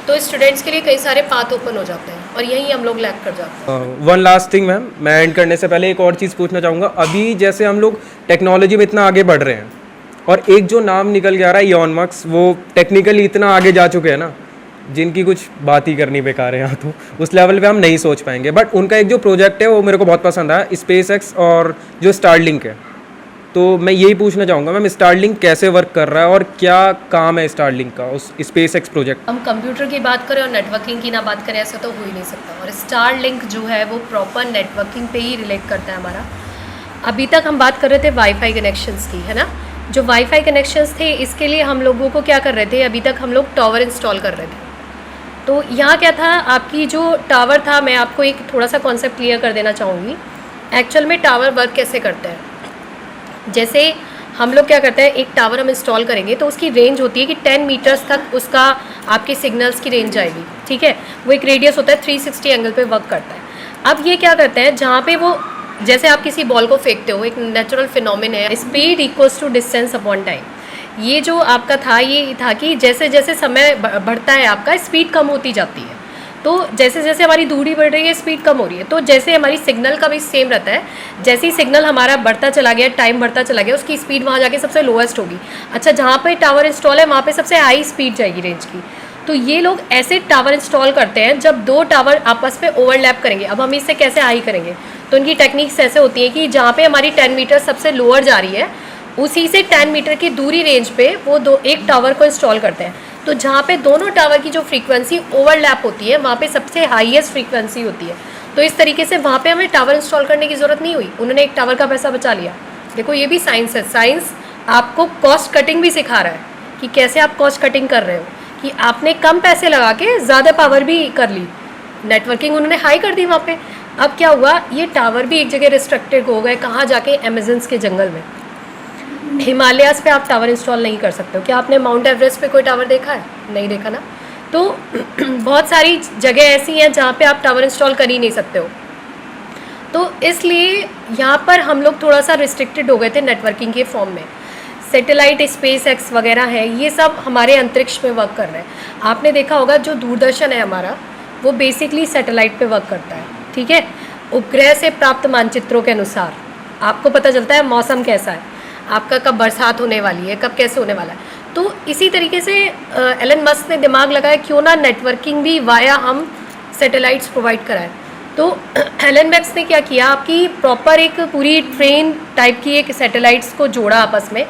तो स्टूडेंट्स के लिए कई सारे पाथ ओपन हो जाते हैं, और यहीं हम लोग लैक कर जाते हैं। वन लास्ट थिंग मैम, मैं एंड करने से पहले एक और चीज़ पूछना चाहूँगा। अभी जैसे हम लोग टेक्नोलॉजी में इतना आगे बढ़ रहे हैं, और एक जो नाम निकल के आ रहा है इलॉन मस्क, वो टेक्निकली इतना आगे जा चुके हैं ना, जिनकी कुछ बात ही करनी बेकार है यहाँ, तो उस लेवल पे हम नहीं सोच पाएंगे। बट उनका एक जो प्रोजेक्ट है वो मेरे को बहुत पसंद आया, SpaceX और जो स्टारलिंक है। तो तो मैं यही पूछना चाहूँगा मैम, स्टारलिंक कैसे वर्क कर रहा है और क्या काम है स्टारलिंक का उस स्पेसएक्स प्रोजेक्ट? हम कंप्यूटर की बात करें और नेटवर्किंग की ना बात करें, ऐसा तो हो ही नहीं सकता। और स्टारलिंक जो है वो प्रॉपर नेटवर्किंग पे ही रिलेट करता है हमारा। अभी तक हम बात कर रहे थे वाईफाई कनेक्शंस की, है ना। जो वाईफाई कनेक्शंस थे इसके लिए हम लोगों को क्या कर रहे थे, अभी तक हम लोग टावर इंस्टॉल कर रहे थे। तो यहाँ क्या था, आपकी जो टावर था, मैं आपको एक थोड़ा सा कॉन्सेप्ट क्लियर कर देना चाहूँगी। एक्चुअल में टावर वर्क कैसे करते हैं, जैसे हम लोग क्या करते हैं, एक टावर हम इंस्टॉल करेंगे तो उसकी रेंज होती है कि 10 मीटर्स तक उसका आपके सिग्नल्स की रेंज जाएगी, ठीक है। वो एक रेडियस होता है, 360 एंगल पे वर्क करता है। अब ये क्या करते हैं, जहाँ पे वो, जैसे आप किसी बॉल को फेंकते हो, एक नेचुरल फिनोमिन है, speed equals to distance upon time. ये जो आपका था, ये था कि जैसे जैसे समय बढ़ता है आपका स्पीड कम होती जाती है। तो जैसे जैसे हमारी दूरी बढ़ रही है स्पीड कम हो रही है। तो जैसे हमारी सिग्नल का भी सेम रहता है, जैसे ही सिग्नल हमारा बढ़ता चला गया, टाइम बढ़ता चला गया, उसकी स्पीड वहाँ जाके सबसे लोएस्ट होगी। अच्छा, जहाँ पे टावर इंस्टॉल है वहाँ पे सबसे हाई स्पीड जाएगी रेंज की। तो ये लोग ऐसे टावर इंस्टॉल करते हैं जब दो टावर आपस में ओवरलैप करेंगे। अब हम इससे कैसे हाई करेंगे, तो उनकी टेक्निक्स ऐसे होती हैं कि जहाँ पे हमारी 10 मीटर सबसे लोअर जा रही है, उसी से 10 मीटर की दूरी रेंज पे वो एक टावर को इंस्टॉल करते हैं। तो जहाँ पे दोनों टावर की जो फ्रीक्वेंसी ओवरलैप होती है वहाँ पे सबसे हाईएस्ट फ्रीक्वेंसी होती है। तो इस तरीके से वहाँ पे हमें टावर इंस्टॉल करने की ज़रूरत नहीं हुई, उन्होंने एक टावर का पैसा बचा लिया। देखो ये भी साइंस है। साइंस आपको कॉस्ट कटिंग भी सिखा रहा है कि कैसे आप कॉस्ट कटिंग कर रहे हो, कि आपने कम पैसे लगा के ज़्यादा पावर भी कर ली। नेटवर्किंग उन्होंने हाई कर दी वहाँ पे। अब क्या हुआ, ये टावर भी एक जगह रिस्ट्रिक्टेड हो गए, कहाँ जाके, अमेज़न्स के जंगल में। हिमालयाज़ पे आप टावर इंस्टॉल नहीं कर सकते हो। क्या आपने माउंट एवरेस्ट पे कोई टावर देखा है? नहीं देखा ना। तो बहुत सारी जगह ऐसी हैं जहाँ पे आप टावर इंस्टॉल कर ही नहीं सकते हो। तो इसलिए यहाँ पर हम लोग थोड़ा सा रिस्ट्रिक्टेड हो गए थे नेटवर्किंग के फॉर्म में। सैटेलाइट, स्पेसएक्स वगैरह है, ये सब हमारे अंतरिक्ष में वर्क कर रहे हैं। आपने देखा होगा जो दूरदर्शन है हमारा, वो बेसिकली सैटेलाइट पे वर्क करता है, ठीक है। उपग्रह से प्राप्त मानचित्रों के अनुसार आपको पता चलता है मौसम कैसा है, आपका कब बरसात होने वाली है, कब कैसे होने वाला है। तो इसी तरीके से एलन मस्क ने दिमाग लगाया क्यों ना नेटवर्किंग भी वाया हम सैटेलाइट्स प्रोवाइड कराएं। तो एलन मस्क ने क्या किया, आपकी प्रॉपर एक पूरी ट्रेन टाइप की एक सैटेलाइट्स को जोड़ा आपस में।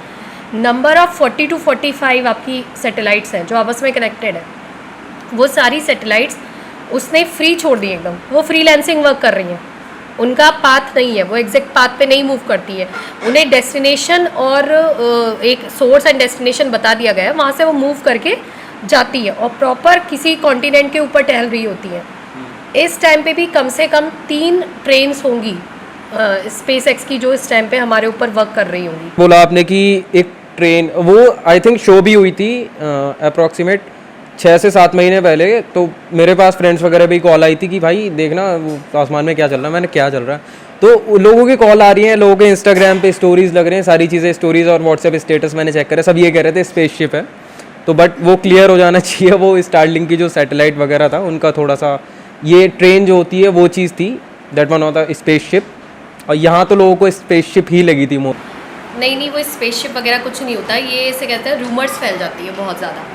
नंबर ऑफ 40 to 45 आपकी सैटेलाइट्स हैं जो आपस में कनेक्टेड है। वो सारी सैटेलाइट्स उसने फ्री छोड़ दी एकदम, वो फ्रीलांसिंग वर्क कर रही हैं। उनका पाथ नहीं है, वो एग्जैक्ट पाथ पे नहीं मूव करती है। उन्हें डेस्टिनेशन और एक सोर्स एंड डेस्टिनेशन बता दिया गया है, वहाँ से वो मूव करके जाती है और प्रॉपर किसी कॉन्टिनेंट के ऊपर टहल रही होती है। इस टाइम पे भी कम से कम 3 ट्रेन्स होंगी स्पेसएक्स की जो इस टाइम पे हमारे ऊपर वर्क कर रही होंगी। बोला आपने कि एक ट्रेन, वो आई थिंक शो भी हुई थी अप्रॉक्सीमेट 6 से 7 महीने पहले। तो मेरे पास फ्रेंड्स वगैरह भी कॉल आई थी कि भाई देखना वो आसमान में क्या चल रहा है। मैंने क्या चल रहा है, तो लोगों की कॉल आ रही हैं, लोगों के इंस्टाग्राम पे स्टोरीज लग रहे हैं, सारी चीज़ें, स्टोरीज और व्हाट्सएप स्टेटस मैंने चेक करे, सब ये कह रहे थे स्पेसशिप है। तो बट वो क्लियर हो जाना चाहिए, वो स्टारलिंक की जो सैटेलाइट वगैरह था उनका थोड़ा सा, ये ट्रेन जो होती है वो चीज़ थी, दैट वन होता स्पेसशिप। और यहाँ तो लोगों को स्पेसशिप ही लगी थी मोर। नहीं, वो स्पेसशिप वगैरह कुछ नहीं होता, ये इसे कहते हैं रूमर्स फैल जाती है बहुत ज़्यादा।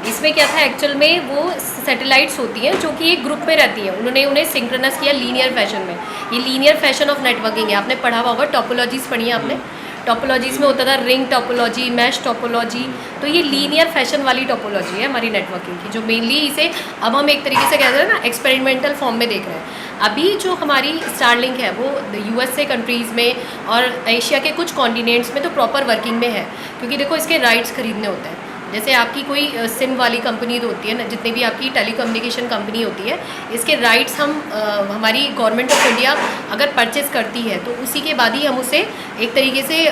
इसमें क्या था, एक्चुअल में वो सैटेलाइट्स होती हैं जो कि एक ग्रुप में रहती हैं। उन्होंने उन्हें सिंक्रोनस किया लीनियर फैशन में। ये लीनियर फैशन ऑफ नेटवर्किंग है, आपने पढ़ा हुआ होगा, टोपोलॉजीज पढ़ी है आपने। टोपोलॉजीज में होता था रिंग टोपोलॉजी, मैश टोपोलॉजी। तो ये लीनियर फैशन वाली टोपोलॉजी है हमारी नेटवर्किंग की, जो मेनली इसे अब हम एक तरीके से कहते हैं ना एक्सपेरिमेंटल फॉर्म में देख रहे हैं। अभी जो हमारी स्टारलिंक है वो USA कंट्रीज़ में और एशिया के कुछ कॉन्टिनेंट्स में तो प्रॉपर वर्किंग में है, क्योंकि देखो इसके राइट्स खरीदने होते हैं। जैसे आपकी कोई सिम वाली कंपनी तो होती है ना, जितनी भी आपकी टेलीकम्युनिकेशन कंपनी होती है, इसके राइट्स हम हमारी गवर्नमेंट ऑफ इंडिया अगर परचेस करती है तो उसी के बाद ही हम उसे एक तरीके से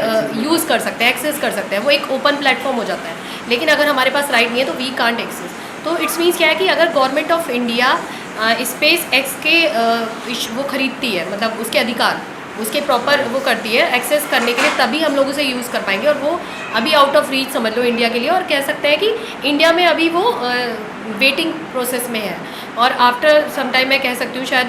यूज़ कर सकते हैं, एक्सेस कर सकते हैं। वो एक ओपन प्लेटफॉर्म हो जाता है। लेकिन अगर हमारे पास राइट नहीं है तो वी कांट एक्सेस। तो इट्स मीन्स क्या है कि अगर गवर्नमेंट ऑफ इंडिया SpaceX के वो खरीदती है, मतलब उसके अधिकार उसके प्रॉपर वो करती है एक्सेस करने के लिए, तभी हम लोग उसे यूज़ कर पाएंगे। और वो अभी आउट ऑफ रीच समझ लो इंडिया के लिए, और कह सकते हैं कि इंडिया में अभी वो वेटिंग प्रोसेस में है। और आफ्टर सम टाइम मैं कह सकती हूँ शायद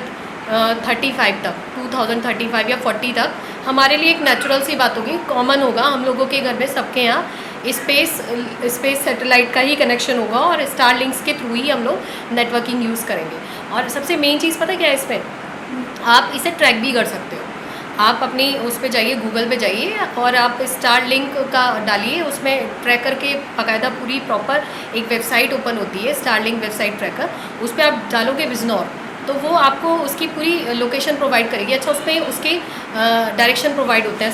35 तक, 2035 या 40 तक हमारे लिए एक नेचुरल सी बात होगी, कॉमन होगा, हम लोगों के घर में सबके यहाँ स्पेस सैटेलाइट का ही कनेक्शन होगा और स्टारलिंक्स के थ्रू ही हम लोग नेटवर्किंग यूज़ करेंगे। और सबसे मेन चीज़ पता क्या है इसमें, आप इसे ट्रैक भी कर सकते हो। आप अपनी उस पे जाइए, गूगल पे जाइए और आप स्टारलिंक का डालिए, उसमें ट्रैकर के बाकायदा पूरी प्रॉपर एक वेबसाइट ओपन होती है, स्टारलिंक वेबसाइट ट्रैकर। उस पर आप डालोगे बिजनौर, तो वो आपको उसकी पूरी लोकेशन प्रोवाइड करेगी। अच्छा, उसमें उसके डायरेक्शन प्रोवाइड होते हैं,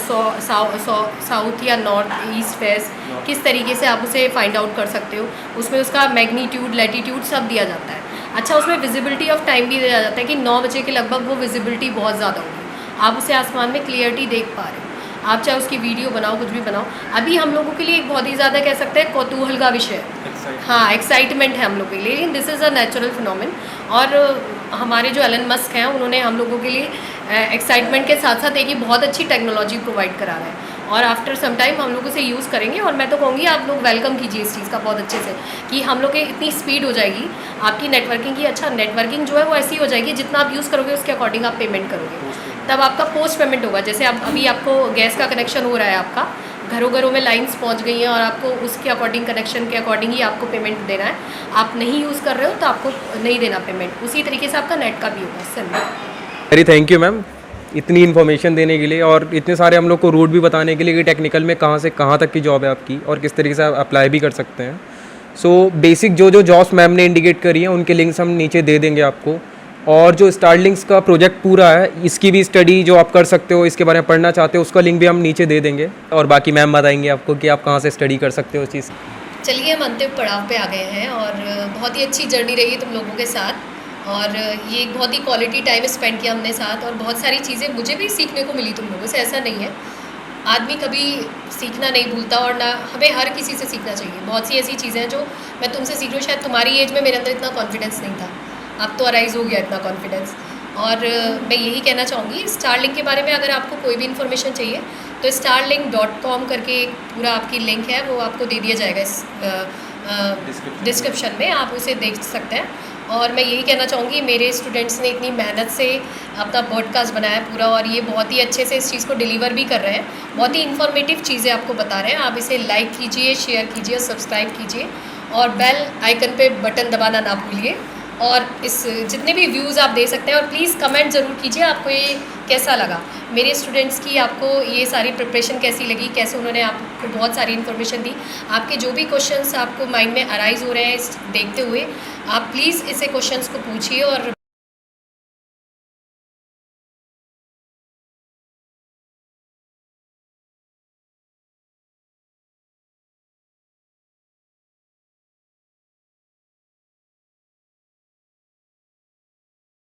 साउथ या नॉर्थ, ईस्ट, वेस्ट, किस तरीके से आप उसे फाइंड आउट कर सकते हो। उसमें उसका मैग्नीट्यूड, लैटीट्यूड सब दिया जाता है। अच्छा, उसमें विजिबिलिटी ऑफ टाइम भी दिया जाता है कि 9 बजे के लगभग वो विजिबिलिटी बहुत ज़्यादा होगी, आप उसे आसमान में क्लियरिटी देख पा रहे हो। आप चाहे उसकी वीडियो बनाओ, कुछ भी बनाओ। अभी हम लोगों के लिए एक बहुत ही ज़्यादा कह सकते हैं कौतूहल का विषय है, हाँ, एक्साइटमेंट है हम लोग के लिए, लेकिन this is a natural phenomenon. और हमारे जो एलन मस्क हैं, उन्होंने हम लोगों के लिए एक्साइटमेंट के साथ साथ एक ही बहुत अच्छी टेक्नोलॉजी प्रोवाइड करा रहा है, और आफ्टर सम टाइम हम लोग उसे यूज़ करेंगे। और मैं तो कहूँगी आप लोग वेलकम कीजिए इस चीज़ का बहुत अच्छे से, कि हम लोग के इतनी स्पीड हो जाएगी आपकी नेटवर्किंग की। अच्छा, नेटवर्किंग जो है वो ऐसी हो जाएगी, जितना आप यूज़ करोगे उसके अकॉर्डिंग आप पेमेंट करोगे, तब आपका पोस्ट पेमेंट होगा। जैसे आप अभी आपको गैस का कनेक्शन हो रहा है, आपका घरों घरों में लाइंस पहुंच गई हैं, और आपको उसके अकॉर्डिंग, कनेक्शन के अकॉर्डिंग ही आपको पेमेंट देना है। आप नहीं यूज़ कर रहे हो तो आपको नहीं देना पेमेंट। उसी तरीके से आपका नेट का भी होगा। Sir, very thank you ma'am इतनी इन्फॉर्मेशन देने के लिए, और इतने सारे हम लोग को रूट भी बताने के लिए कि टेक्निकल में कहाँ से कहाँ तक की जॉब है आपकी और किस तरीके से आप अप्लाई भी कर सकते हैं। सो बेसिक जो जो जॉब्स मैम ने इंडिकेट करी हैं उनके लिंक्स हम नीचे दे देंगे आपको, और जो स्टारलिंक्स का प्रोजेक्ट पूरा है इसकी भी स्टडी जो आप कर सकते हो, इसके बारे में पढ़ना चाहते हो, उसका लिंक भी हम नीचे दे देंगे, और बाकी मैम बताएंगे आपको कि आप कहाँ से स्टडी कर सकते हो उस चीज़। चलिए, हम अंतिम पड़ाव पे आ गए हैं, और बहुत ही अच्छी जर्नी रही है तुम लोगों के साथ, और ये एक बहुत ही क्वालिटी टाइम स्पेंड किया हमने साथ, और बहुत सारी चीज़ें मुझे भी सीखने को मिली तुम लोगों से। ऐसा नहीं है, आदमी कभी सीखना नहीं भूलता, और ना हमें हर किसी से सीखना चाहिए। बहुत सी ऐसी चीज़ें हैं जो मैं तुमसे सीख रही हूँ, शायद तुम्हारी एज में मेरे अंदर इतना कॉन्फिडेंस नहीं था, अब तो अराइज़ हो गया इतना कॉन्फिडेंस। और मैं यही कहना चाहूँगी, स्टारलिंक के बारे में अगर आपको कोई भी इन्फॉर्मेशन चाहिए तो starlink.com करके एक पूरा आपकी लिंक है, वो आपको दे दिया जाएगा इस डिस्क्रिप्शन में, आप उसे देख सकते हैं। और मैं यही कहना चाहूँगी, मेरे स्टूडेंट्स ने इतनी मेहनत से अपना पॉडकास्ट बनाया पूरा, और ये बहुत ही अच्छे से इस चीज़ को डिलीवर भी कर रहे हैं, बहुत ही इन्फॉर्मेटिव चीज़ें आपको बता रहे हैं। आप इसे लाइक कीजिए, शेयर कीजिए, सब्सक्राइब कीजिए, और बेल आइकन पे बटन दबाना ना भूलिए। और इस जितने भी व्यूज़ आप दे सकते हैं, और प्लीज़ कमेंट ज़रूर कीजिए आपको ये कैसा लगा, मेरे स्टूडेंट्स की आपको ये सारी प्रिपरेशन कैसी लगी, कैसे उन्होंने आपको बहुत सारी इन्फॉर्मेशन दी। आपके जो भी क्वेश्चंस आपको माइंड में अराइज़ हो रहे हैं देखते हुए, आप प्लीज़ इसे क्वेश्चंस को पूछिए और